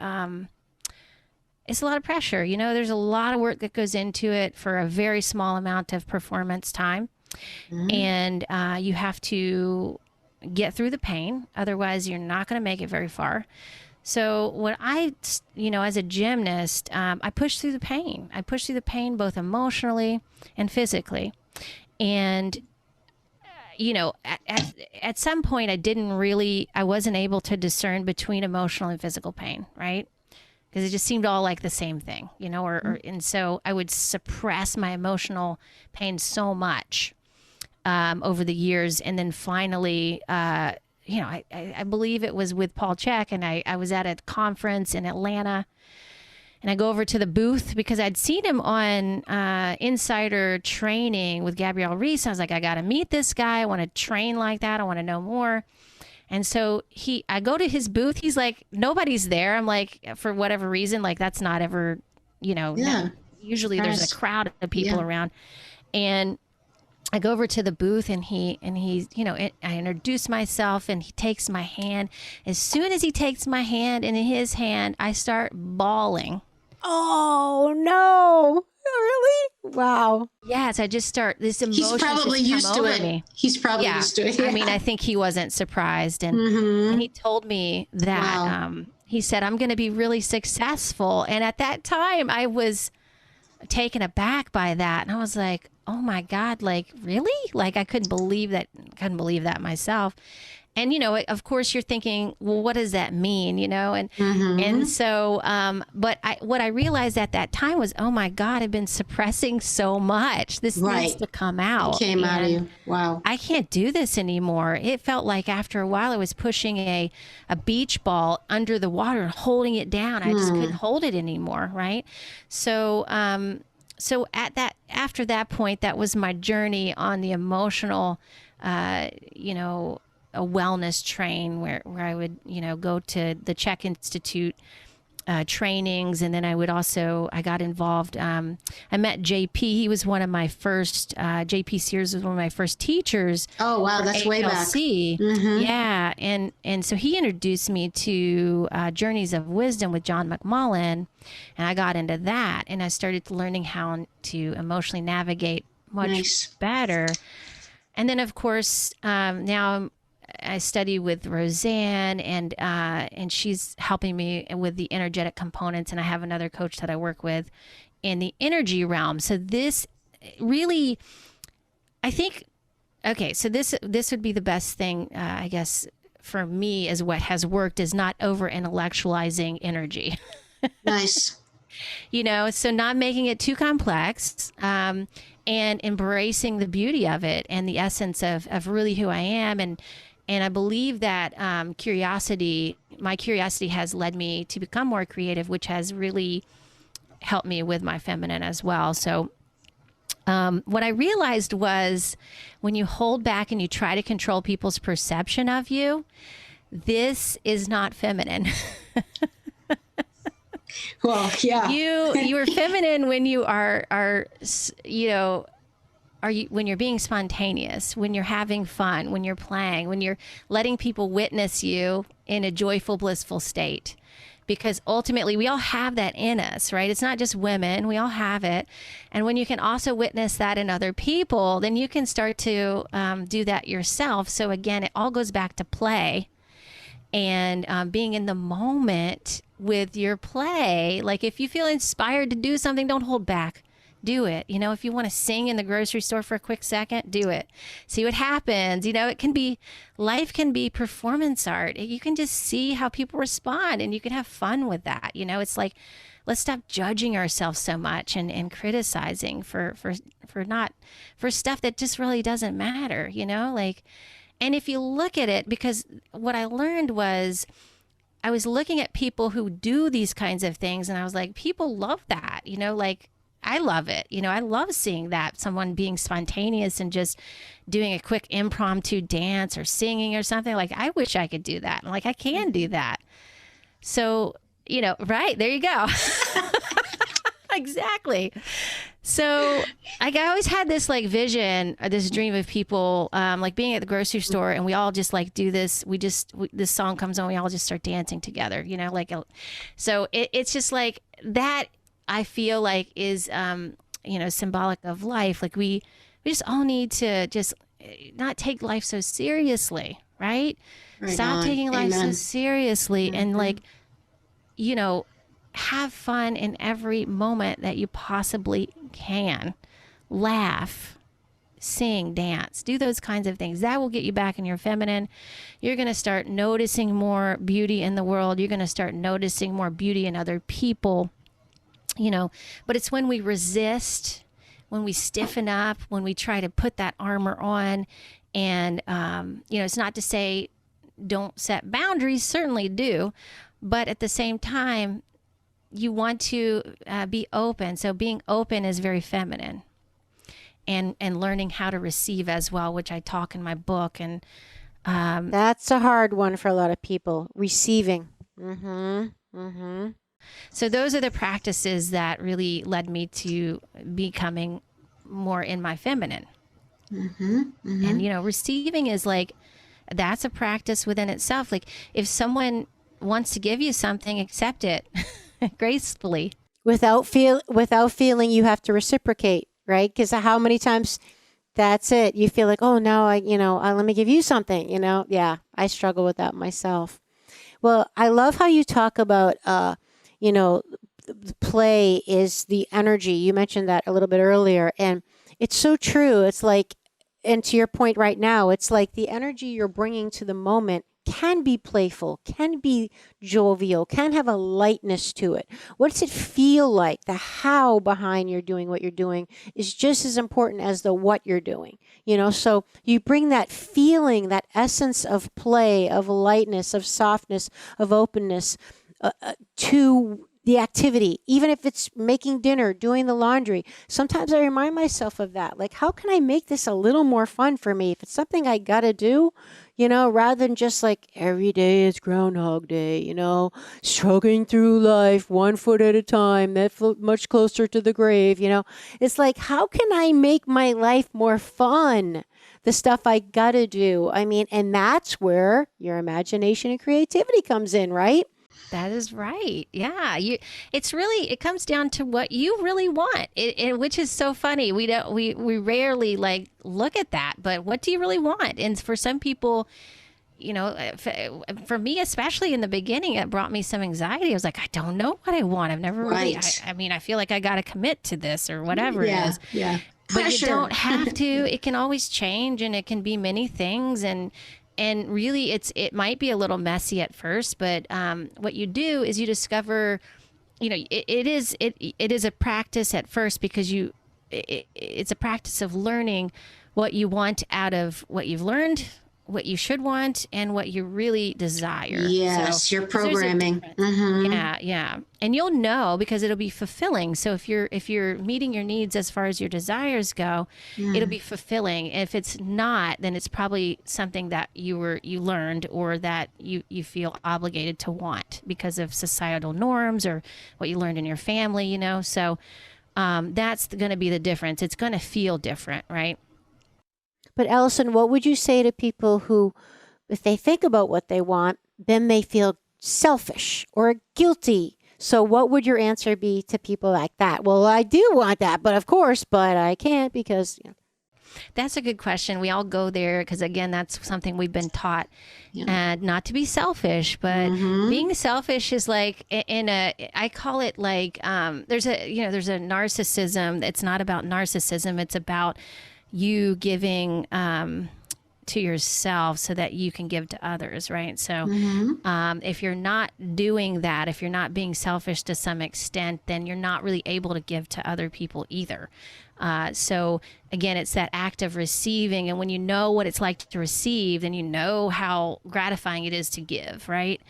it's a lot of pressure. There's a lot of work that goes into it for a very small amount of performance time. And you have to get through the pain. Otherwise, you're not going to make it very far. So what as a gymnast, I push through the pain. I push through the pain both emotionally and physically. And, at some point I wasn't able to discern between emotional and physical pain, right? Because it just seemed all like the same thing, and so I would suppress my emotional pain so much over the years. And then finally, I believe it was with Paul Chek, and I was at a conference in Atlanta, and I go over to the booth because I'd seen him on Insider Training with Gabrielle Reese. I was like, I got to meet this guy. I want to train like that. I want to know more. And so I go to his booth. He's like, nobody's there. I'm like, for whatever reason, like that's not ever, usually there's a crowd of people around. And I go over to the booth and he's, I introduce myself and he takes my hand. As soon as he takes my hand and in his hand, I start bawling. Oh, no. Really? Wow. Yes, I just start, this emotion He's probably used to it. Me. He's probably used to it. I mean, I think he wasn't surprised. And he told me that, he said, I'm going to be really successful. And at that time, I was taken aback by that. And I was like, oh my God, like, really? Like, I couldn't believe that myself. And, of course you're thinking, well, what does that mean? And so, but what I realized at that time was, oh my God, I've been suppressing so much. This needs to come out. It came out of you. Wow. I can't do this anymore. It felt like after a while I was pushing a beach ball under the water and holding it down. I just couldn't hold it anymore. Right. So, after that point, that was my journey on the emotional, a wellness train where I would, go to the Chek Institute trainings. And then I got involved. I met JP. He was one of my first, JP Sears was one of my first teachers. Oh, wow. That's way back. Yeah. And so he introduced me to Journeys of Wisdom with John McMullen. And I got into that. And I started learning how to emotionally navigate much better. And then, of course, now I study with Roseanne, and she's helping me with the energetic components. And I have another coach that I work with in the energy realm. So this really, I think, okay, so this would be the best thing, I guess, for me, is what has worked is not over intellectualizing energy. Nice. So not making it too complex, and embracing the beauty of it and the essence of really who I am. And I believe that my curiosity has led me to become more creative, which has really helped me with my feminine as well. So what I realized was when you hold back and you try to control people's perception of you, this is not feminine. Well, yeah. You are feminine when you are when you're being spontaneous, when you're having fun, when you're playing, when you're letting people witness you in a joyful, blissful state. Because ultimately we all have that in us, right? It's not just women, we all have it. And when you can also witness that in other people, then you can start to do that yourself. So again, it all goes back to play and being in the moment with your play. Like if you feel inspired to do something, don't hold back. Do it. If you want to sing in the grocery store for a quick second, do it. See what happens. Life can be performance art. You can just see how people respond and you can have fun with that. It's like, let's stop judging ourselves so much and criticizing for stuff that just really doesn't matter, and if you look at it, because what I learned was I was looking at people who do these kinds of things and I was like, people love that, I love it. I love seeing that, someone being spontaneous and just doing a quick impromptu dance or singing or something. Like, I wish I could do that. Like, I can do that. So, right, there you go. Exactly. So I always had this like vision or this dream of people like being at the grocery store and we all just like do this. This song comes on, we all just start dancing together, so it's just like that. I feel like is, symbolic of life. Like we just all need to just not take life so seriously, right? Stop taking life so seriously and like, have fun in every moment that you possibly can. Laugh, sing, dance, do those kinds of things. That will get you back in your feminine. You're going to start noticing more beauty in the world. You're going to start noticing more beauty in other people. But it's when we resist, when we stiffen up, when we try to put that armor on. And, it's not to say don't set boundaries, certainly do. But at the same time, you want to be open. So being open is very feminine. And learning how to receive as well, which I talk in my book. And that's a hard one for a lot of people, receiving. So those are the practices that really led me to becoming more in my feminine. And, receiving is like, that's a practice within itself. Like if someone wants to give you something, accept it gracefully. Without feeling you have to reciprocate, right? Because how many times that's it. You feel like, oh, now let me give you something, Yeah, I struggle with that myself. Well, I love how you talk about, the play is the energy. You mentioned that a little bit earlier, and it's so true. It's like, and to your point right now, it's like the energy you're bringing to the moment can be playful, can be jovial, can have a lightness to it. What does it feel like? The how behind you're doing what you're doing is just as important as the what you're doing. So you bring that feeling, that essence of play, of lightness, of softness, of openness to the activity, even if it's making dinner, doing the laundry. Sometimes I remind myself of that. Like, how can I make this a little more fun for me? If it's something I got to do, rather than just like every day is Groundhog Day, struggling through life 1 foot at a time, that much closer to the grave, It's like, how can I make my life more fun? The stuff I got to do. And that's where your imagination and creativity comes in, right? That is right. Yeah. It comes down to what you really want, which is so funny. We rarely like look at that, but what do you really want? And for some people, for me, especially in the beginning, it brought me some anxiety. I was like, I don't know what I want. I've never really, I feel like I got to commit to this or whatever it is. Yeah. But you don't have to. It can always change and it can be many things. And really, it might be a little messy at first, but what you do is you discover it is a practice at first, because it's a practice of learning what you want out of what you've learned, what you should want, and what you really desire. Yes, so, your programming. Mm-hmm. Yeah. And you'll know, because it'll be fulfilling. So if you're meeting your needs as far as your desires go, it'll be fulfilling. If it's not, then it's probably something that you learned, or that you feel obligated to want because of societal norms or what you learned in your family, So that's going to be the difference. It's going to feel different, right? But Allison, what would you say to people who, if they think about what they want, then they feel selfish or guilty? So what would your answer be to people like that? Well, I do want that, but I can't because... That's a good question. We all go there because, again, that's something we've been taught, and not to be selfish, but being selfish is like I call it like, there's a narcissism. It's not about narcissism. It's about you giving to yourself so that you can give to others, right? So if you're not doing that, if you're not being selfish to some extent, then you're not really able to give to other people either. So again, it's that act of receiving. And when you know what it's like to receive, then you know how gratifying it is to give, right?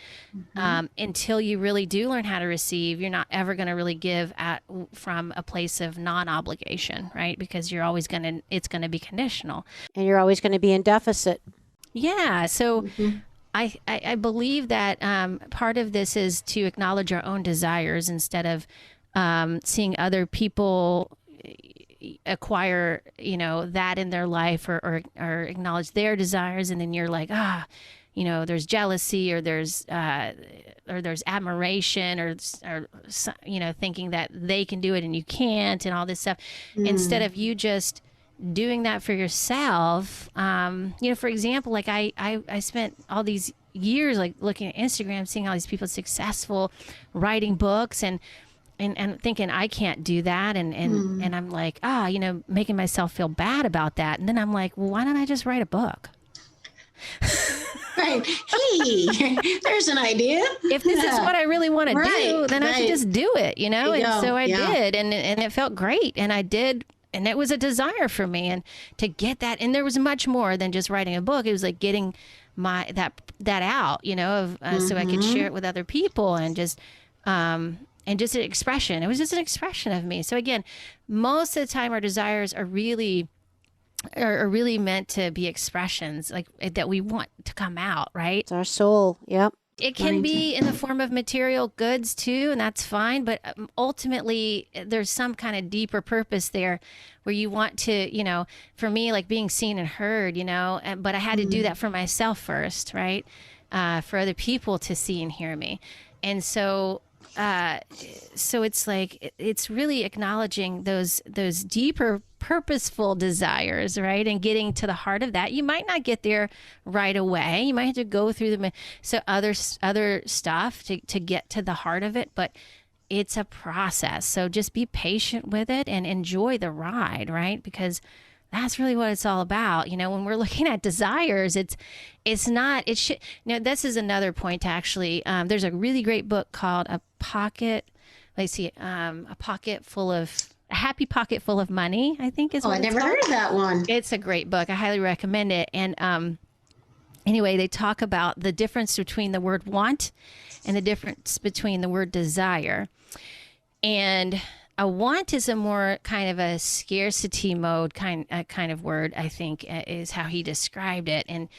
Until you really do learn how to receive, you're not ever going to really give from a place of non-obligation, right? Because it's going to be conditional. And you're always going to be in deficit. Yeah. So I believe that part of this is to acknowledge our own desires instead of seeing other people acquire, that in their life, or acknowledge their desires. And then you're like, there's jealousy, or there's admiration, or thinking that they can do it and you can't, and all this stuff, instead of you just doing that for yourself. For example, like I spent all these years like looking at Instagram, seeing all these people successful, writing books, and thinking I can't do that. And I'm like, making myself feel bad about that. And then I'm like, well, why don't I just write a book? Right. Hey, there's an idea. If this is what I really want to do, then I should just do it, And so I did, and it felt great. And I did. And it was a desire for me, and to get that. And there was much more than just writing a book. It was like getting that out, so I could share it with other people, and just an expression. It was just an expression of me. So again, most of the time our desires are really meant to be expressions, like that we want to come out, right? It's our soul. Yep. It can be in the form of material goods too, and that's fine. But ultimately, there's some kind of deeper purpose there, where you want to, for me, like being seen and heard, but I had to do that for myself first, right? For other people to see and hear me. And so it's like, it's really acknowledging those deeper purposeful desires, right? And getting to the heart of that. You might not get there right away. You might have to go through other stuff to get to the heart of it, but it's a process. So just be patient with it and enjoy the ride, right? Because that's really what it's all about. When we're looking at desires, this is another point, actually. There's a really great book called A Happy Pocket Full of Money, I think is what it's called. I never heard of that one. It's a great book. I highly recommend it. And anyway, they talk about the difference between the word want and the difference between the word desire. And a want is a more kind of a scarcity mode kind of word, I think, is how he described it. And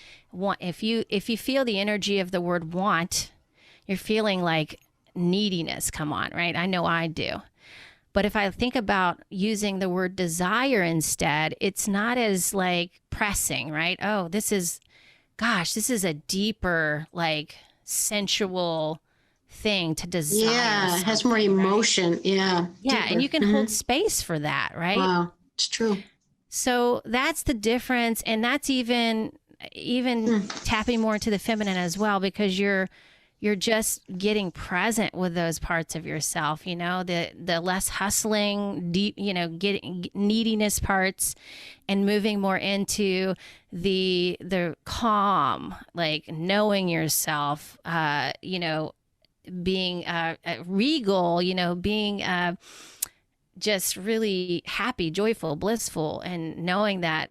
if you feel the energy of the word want, you're feeling like neediness come on, right? I know I do. But if I think about using the word desire instead, it's not as like pressing, right? Oh, this is a deeper, like sensual thing to desire. Yeah, it has more emotion. Right? Yeah. Yeah. Deeper. And you can hold space for that, right? Wow. It's true. So that's the difference. And that's even tapping more into the feminine as well, because you're just getting present with those parts of yourself, the less hustling, deep, getting neediness parts, and moving more into the calm, like knowing yourself, regal, being just really happy, joyful, blissful, and knowing that,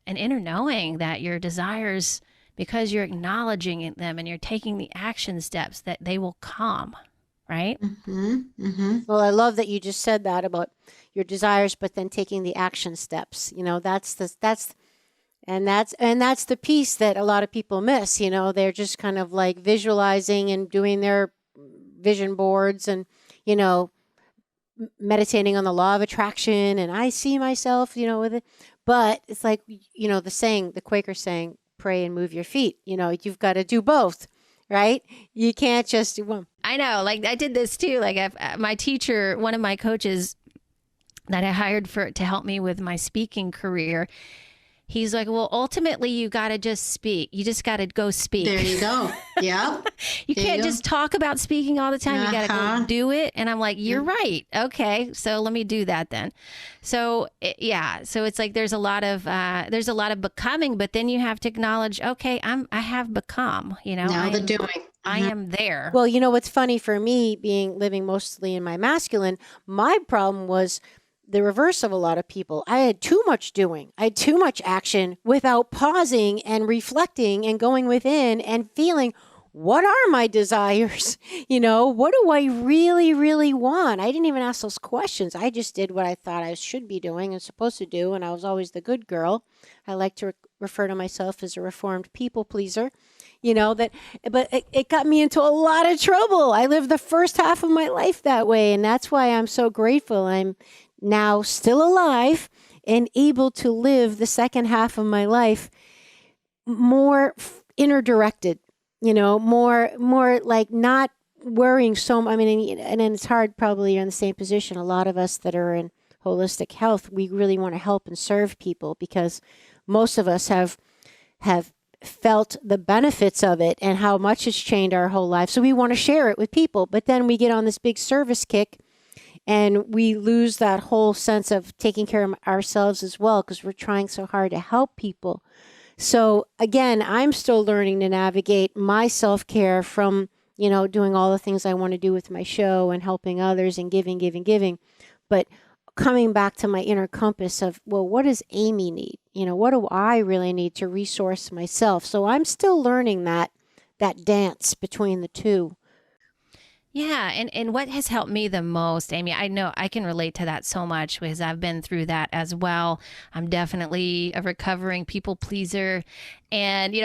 an inner knowing that your desires, because you're acknowledging them and you're taking the action steps, that they will come, right? Mm-hmm. Mm-hmm. Well, I love that you just said that about your desires, but then taking the action steps. That's the piece that a lot of people miss. They're just kind of like visualizing and doing their vision boards and, meditating on the law of attraction. And I see myself, with it. But it's like, the Quaker saying, pray and move your feet. You've got to do both, right? You can't just do one. I know, like I did this too. Like my teacher, one of my coaches that I hired to help me with my speaking career, he's like, well, ultimately you got to just speak. You just got to go speak. There you go. Yeah. You can't just talk about speaking all the time. You got to go do it. And I'm like, you're right. Okay. So let me do that then. So so it's like, there's a lot of becoming, but then you have to acknowledge, okay, I have become, Now the doing. I am there. Well, what's funny for me, living mostly in my masculine, my problem was the reverse of a lot of people. I had too much doing. I had too much action without pausing and reflecting and going within and feeling, what are my desires? What do I really, really want? I didn't even ask those questions. I just did what I thought I should be doing and supposed to do. And I was always the good girl. I like to refer to myself as a reformed people pleaser. But it got me into a lot of trouble. I lived the first half of my life that way. And that's why I'm so grateful I'm now still alive and able to live the second half of my life more inner directed, more like not worrying so much. I mean, and it's hard, probably you're in the same position. A lot of us that are in holistic health, we really want to help and serve people because most of us have felt the benefits of it and how much it's changed our whole life. So we want to share it with people, but then we get on this big service kick and we lose that whole sense of taking care of ourselves as well because we're trying so hard to help people. So again, I'm still learning to navigate my self-care from, doing all the things I want to do with my show and helping others and giving. But coming back to my inner compass of, well, what does Amy need? What do I really need to resource myself? So I'm still learning that dance between the two. Yeah. And what has helped me the most, Amy, I know I can relate to that so much because I've been through that as well. I'm definitely a recovering people pleaser. And,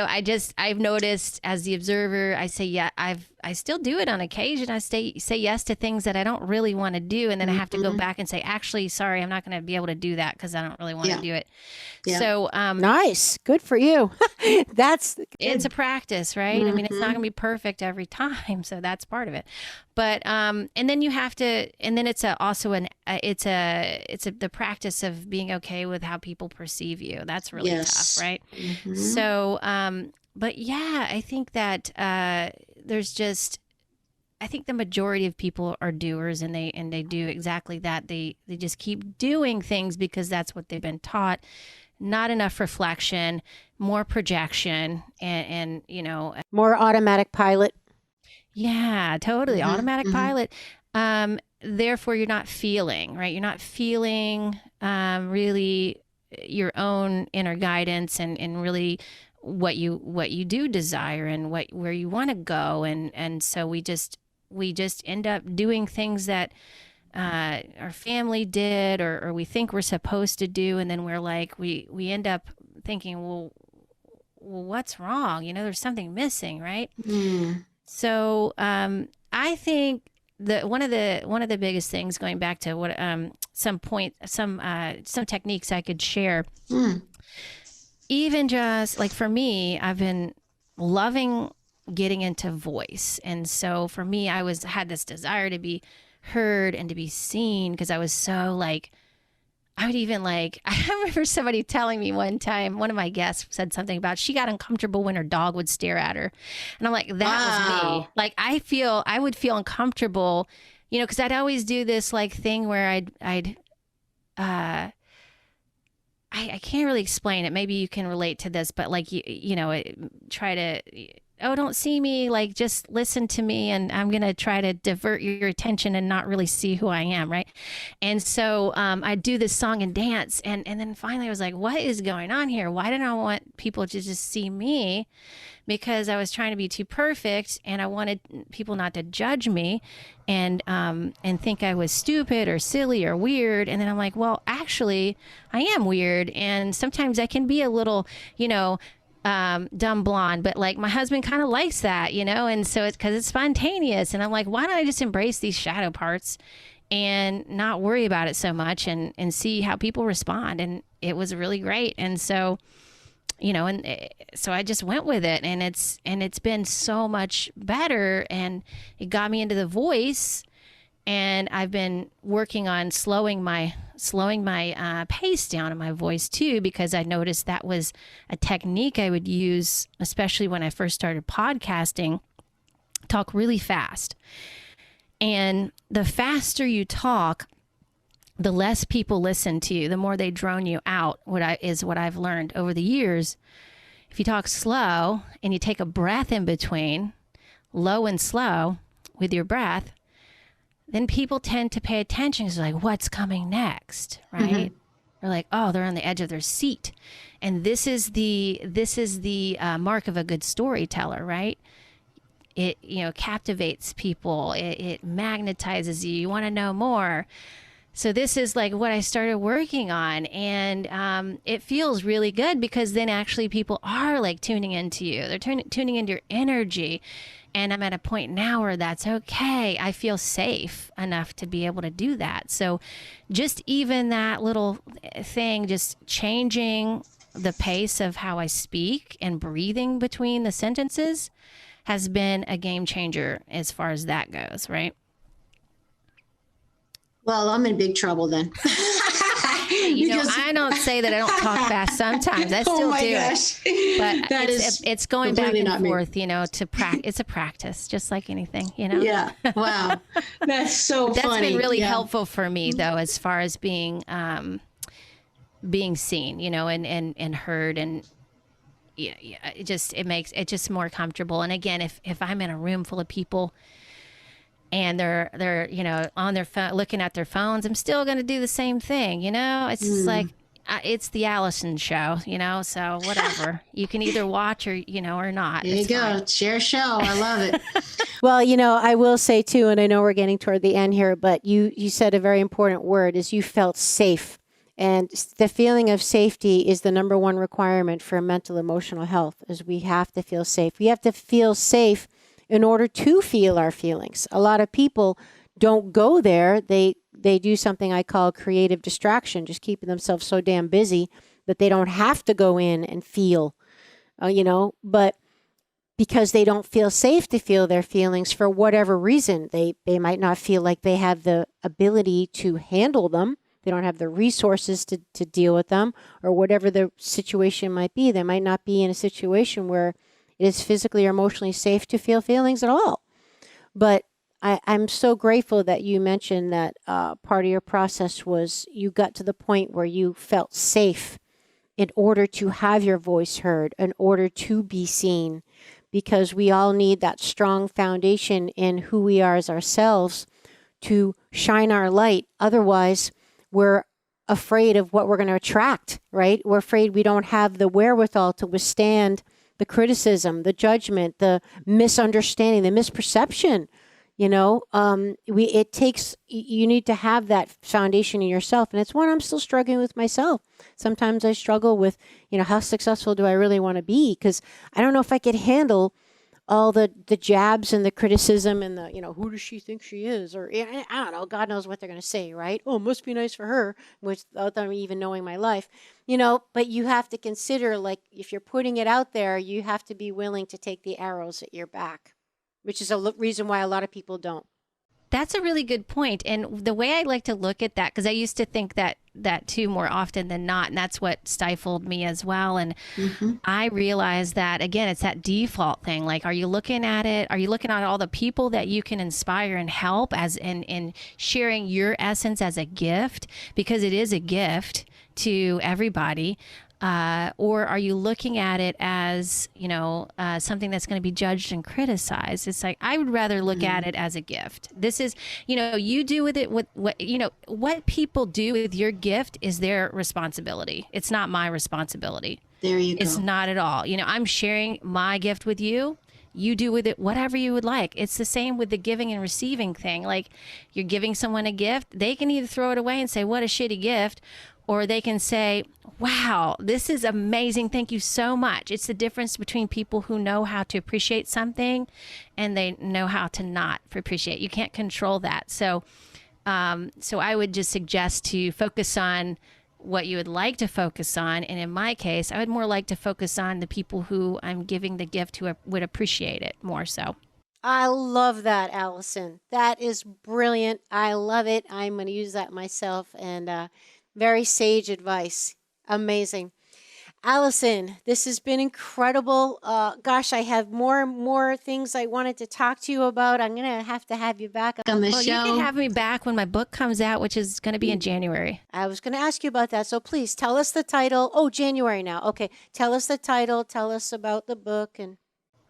I've noticed as the observer, I say, yeah, I still do it on occasion. I say yes to things that I don't really want to do. And then I have to go back and say, actually, sorry, I'm not going to be able to do that because I don't really want to do it. Yeah. So, nice. Good for you. It's a practice, right? I mean, it's not going to be perfect every time. So that's part of it. But, and then you have to, and then it's the practice of being okay with how people perceive you. That's really tough, right? Mm-hmm. So, but yeah, I think that, I think the majority of people are doers and they do exactly that. They just keep doing things because that's what they've been taught. Not enough reflection, more projection and more automatic pilot. Yeah, totally. Mm-hmm. Automatic pilot. Therefore you're not feeling, right? You're not feeling, really your own inner guidance and really what you do desire and where you want to go. And so we just end up doing things that our family did or we think we're supposed to do. And then we're like, we end up thinking, well, what's wrong? There's something missing. Right. Mm. So, I think that one of the biggest things, going back to what, some techniques I could share, even just like for me, I've been loving getting into voice. And so for me, I had this desire to be heard and to be seen because I was so like, I remember somebody telling me one time, one of my guests said something about she got uncomfortable when her dog would stare at her. And I'm like, that was me. Like, I would feel uncomfortable, because I'd always do this like thing where I can't really explain it. Maybe you can relate to this, but like, try to don't see me, like, just listen to me, and I'm going to try to divert your attention and not really see who I am. Right. And so I do this song and dance. And then finally I was like, what is going on here? Why didn't I want people to just see me? Because I was trying to be too perfect, and I wanted people not to judge me and think I was stupid or silly or weird. And then I'm like, well, actually I am weird. And sometimes I can be a little, dumb blonde, but like my husband kind of likes that, and so it's because it's spontaneous. And I'm like, why don't I just embrace these shadow parts and not worry about it so much, and see how people respond? And it was really great. And so, so I just went with it, and it's been so much better, and it got me into the voice. And I've been working on slowing my pace down in my voice too, because I noticed that was a technique I would use, especially when I first started podcasting. Talk really fast. And the faster you talk, the less people listen to you, the more they drone you out, what I've learned over the years. If you talk slow and you take a breath in between, low and slow with your breath, then people tend to pay attention. It's like, what's coming next, right? Mm-hmm. They're like, oh, they're on the edge of their seat. And this is the mark of a good storyteller, right? It, captivates people. It magnetizes you. You want to know more. So this is like what I started working on, and it feels really good, because then actually people are like tuning into you. They're tuning into your energy. And I'm at a point now where that's okay. I feel safe enough to be able to do that. So just even that little thing, just changing the pace of how I speak and breathing between the sentences, has been a game changer as far as that goes, right? Well, I'm in big trouble then. I don't say that I don't talk fast sometimes. I still do gosh. It. But it's going back and forth, to practice. It's a practice, just like anything, Yeah. Wow. That's so That's funny. been really helpful for me, though, as far as being seen, and heard, and it makes it just more comfortable. And again, if I'm in a room full of people and they're on their phone, looking at their phones, I'm still going to do the same thing. It's just like, it's the Allison show, so whatever. You can either watch or not. There you go. Fine. Share show. I love it. Well, I will say too, and I know we're getting toward the end here, but you said a very important word, is you felt safe. And the feeling of safety is the number one requirement for mental emotional health, is we have to feel safe. We have to feel safe in order to feel our feelings. A lot of people don't go there. They do something I call creative distraction, just keeping themselves so damn busy that they don't have to go in and feel, but because they don't feel safe to feel their feelings for whatever reason. They might not feel like they have the ability to handle them. They don't have the resources to deal with them, or whatever the situation might be. They might not be in a situation where it is physically or emotionally safe to feel feelings at all. But I'm so grateful that you mentioned that part of your process was you got to the point where you felt safe in order to have your voice heard, in order to be seen, because we all need that strong foundation in who we are as ourselves to shine our light. Otherwise, we're afraid of what we're going to attract, right? We're afraid we don't have the wherewithal to withstand the criticism, the judgment, the misunderstanding, the misperception. You need to have that foundation in yourself. And it's one I'm still struggling with myself. Sometimes I struggle with, how successful do I really want to be? Because I don't know if I could handle all the jabs and the criticism and the, who does she think she is? Or I don't know, God knows what they're going to say, right? Oh, it must be nice for her, without them even knowing my life, but you have to consider, like, if you're putting it out there, you have to be willing to take the arrows at your back, which is a reason why a lot of people don't. That's a really good point. And the way I like to look at that, because I used to think that too more often than not, and that's what stifled me as well. And I realized that, again, it's that default thing. Like, are you looking at it? Are you looking at all the people that you can inspire and help as in sharing your essence as a gift? Because it is a gift to everybody. Or are you looking at it as, something that's going to be judged and criticized? It's like, I would rather look at it as a gift. This is, you do with it what people do with your gift is their responsibility. It's not my responsibility. There you go. It's not at all. I'm sharing my gift with you. You do with it whatever you would like. It's the same with the giving and receiving thing. Like, you're giving someone a gift, they can either throw it away and say, what a shitty gift, or they can say, wow, this is amazing. Thank you so much. It's the difference between people who know how to appreciate something and they know how to not appreciate. You can't control that. So I would just suggest to focus on what you would like to focus on. And in my case, I would more like to focus on the people who I'm giving the gift who would appreciate it more so. I love that, Allison. That is brilliant. I love it. I'm going to use that myself, and very sage advice. Amazing. Allison, this has been incredible. Gosh, I have more and more things I wanted to talk to you about. I'm going to have you back On the Well, show. you can have me back when my book comes out, which is going to be in January. I was going to ask you about that. So please tell us the title. Oh, January now. Okay. Tell us the title. Tell us about the book. And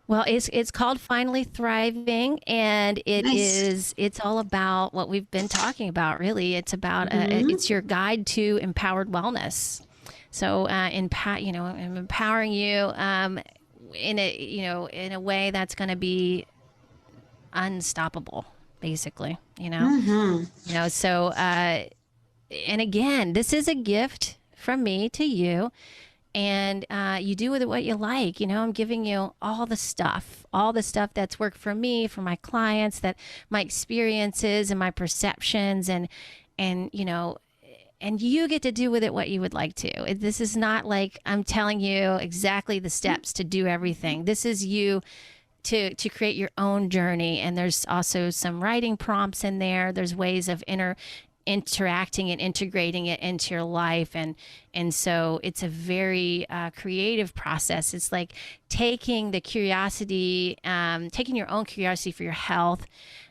Well, it's called Finally Thriving, and Nice. it's all about what we've been talking about. Really, it's about it's your guide to empowered wellness. So, I'm empowering you in a way that's going to be unstoppable, basically. So and again, this is a gift from me to you. And you do with it what you like. I'm giving you all the stuff that's worked for me, for my clients, that my experiences and my perceptions, and you get to do with it what you would like to. This is not like I'm telling you exactly the steps to do everything. This is you to create your own journey. And there's also some writing prompts in there. There's ways of interacting and integrating it into your life, and so it's a very creative process. It's like taking the curiosity, taking your own curiosity for your health,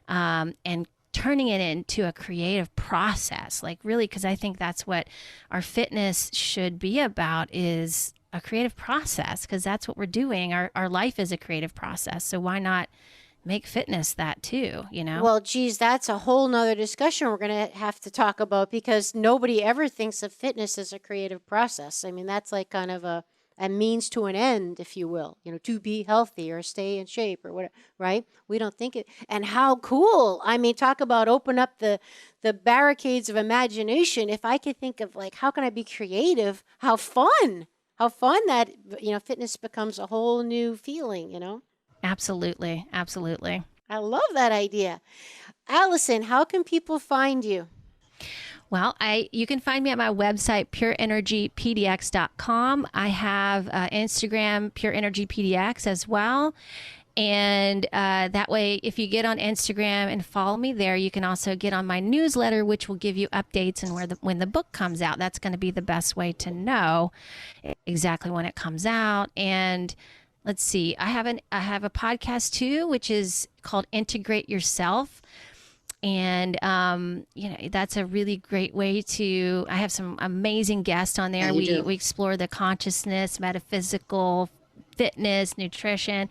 and turning it into a creative process. Like, really, because I think that's what our fitness should be about, is a creative process, because that's what we're doing. Our life is a creative process. So why not make fitness that too, well, geez, that's a whole nother discussion we're going to have to talk about, because nobody ever thinks of fitness as a creative process. I mean, that's like kind of a means to an end, if you will, to be healthy or stay in shape or whatever, right? We don't think it. And how cool. I mean, talk about open up the barricades of imagination. If I could think of, like, how can I be creative? How fun that, fitness becomes a whole new feeling. Absolutely. Absolutely. I love that idea. Allison, how can people find you? Well, you can find me at my website, pureenergypdx.com. I have Instagram, pureenergypdx as well. And that way, if you get on Instagram and follow me there, you can also get on my newsletter, which will give you updates and when the book comes out. That's going to be the best way to know exactly when it comes out. And let's see, I have a podcast too, which is called Integrate Yourself. And, that's a really great way to, I have some amazing guests on there. We explore the consciousness, metaphysical, fitness, nutrition,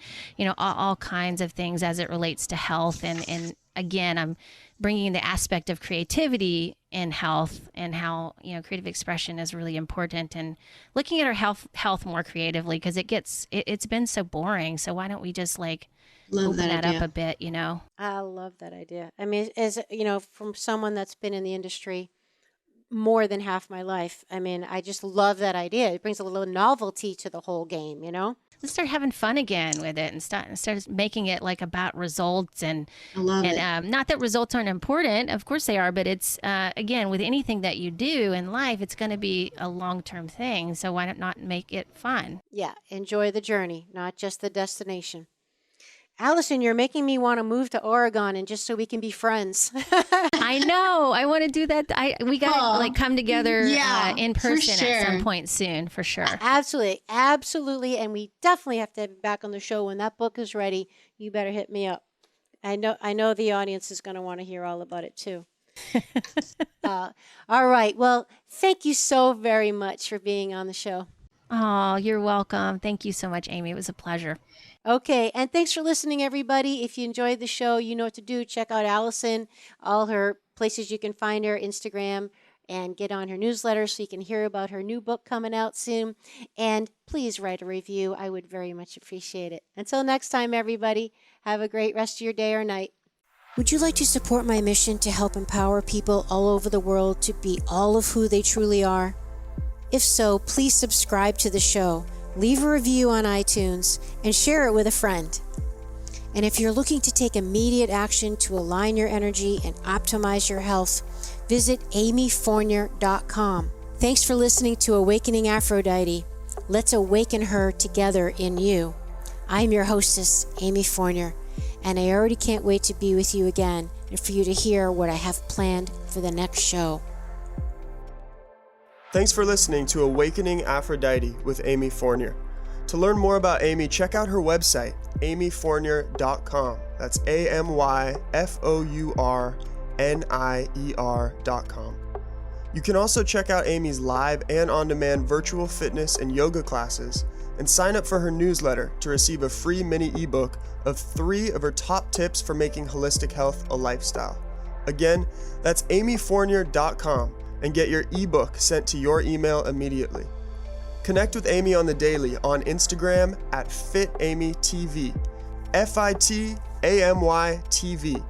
all kinds of things as it relates to health. And again, I'm bringing the aspect of creativity in health, and how, creative expression is really important, and looking at our health more creatively, because it's been so boring. So why don't we just open that up a bit, I love that idea. I mean, as from someone that's been in the industry more than half my life, I mean, I just love that idea. It brings a little novelty to the whole game, Let's start having fun again with it, and start making it about results. And I love it. Not that results aren't important, of course they are, but it's again, with anything that you do in life, it's going to be a long-term thing. So why not make it fun? Yeah, enjoy the journey, not just the destination. Allison, you're making me want to move to Oregon, and just so we can be friends. I know. I want to do that. We got to come together in person at some point soon, for sure. Absolutely. Absolutely. And we definitely have to have you back on the show when that book is ready. You better hit me up. I know the audience is going to want to hear all about it too. All right. Well, thank you so very much for being on the show. Oh, you're welcome. Thank you so much, Amy. It was a pleasure. Okay, and thanks for listening, everybody. If you enjoyed the show, you know what to do. Check out Allison, all her places you can find her, Instagram, and get on her newsletter so you can hear about her new book coming out soon. And please write a review. I would very much appreciate it. Until next time, everybody, have a great rest of your day or night. Would you like to support my mission to help empower people all over the world to be all of who they truly are? If so, please subscribe to the show, leave a review on iTunes, and share it with a friend. And if you're looking to take immediate action to align your energy and optimize your health, visit amyfournier.com. Thanks for listening to Awakening Aphrodite. Let's awaken her together in you. I'm your hostess, Amy Fournier, and I already can't wait to be with you again and for you to hear what I have planned for the next show. Thanks for listening to Awakening Aphrodite with Amy Fournier. To learn more about Amy, check out her website, amyfournier.com. That's AMYFOURNIER.com. You can also check out Amy's live and on-demand virtual fitness and yoga classes, and sign up for her newsletter to receive a free mini ebook of 3 of her top tips for making holistic health a lifestyle. Again, that's amyfournier.com, and get your ebook sent to your email immediately. Connect with Amy on the daily on Instagram at FitAmyTV, FitAmyTV,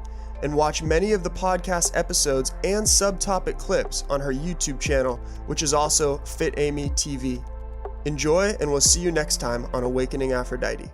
and watch many of the podcast episodes and subtopic clips on her YouTube channel, which is also FitAmyTV. Enjoy, and we'll see you next time on Awakening Aphrodite.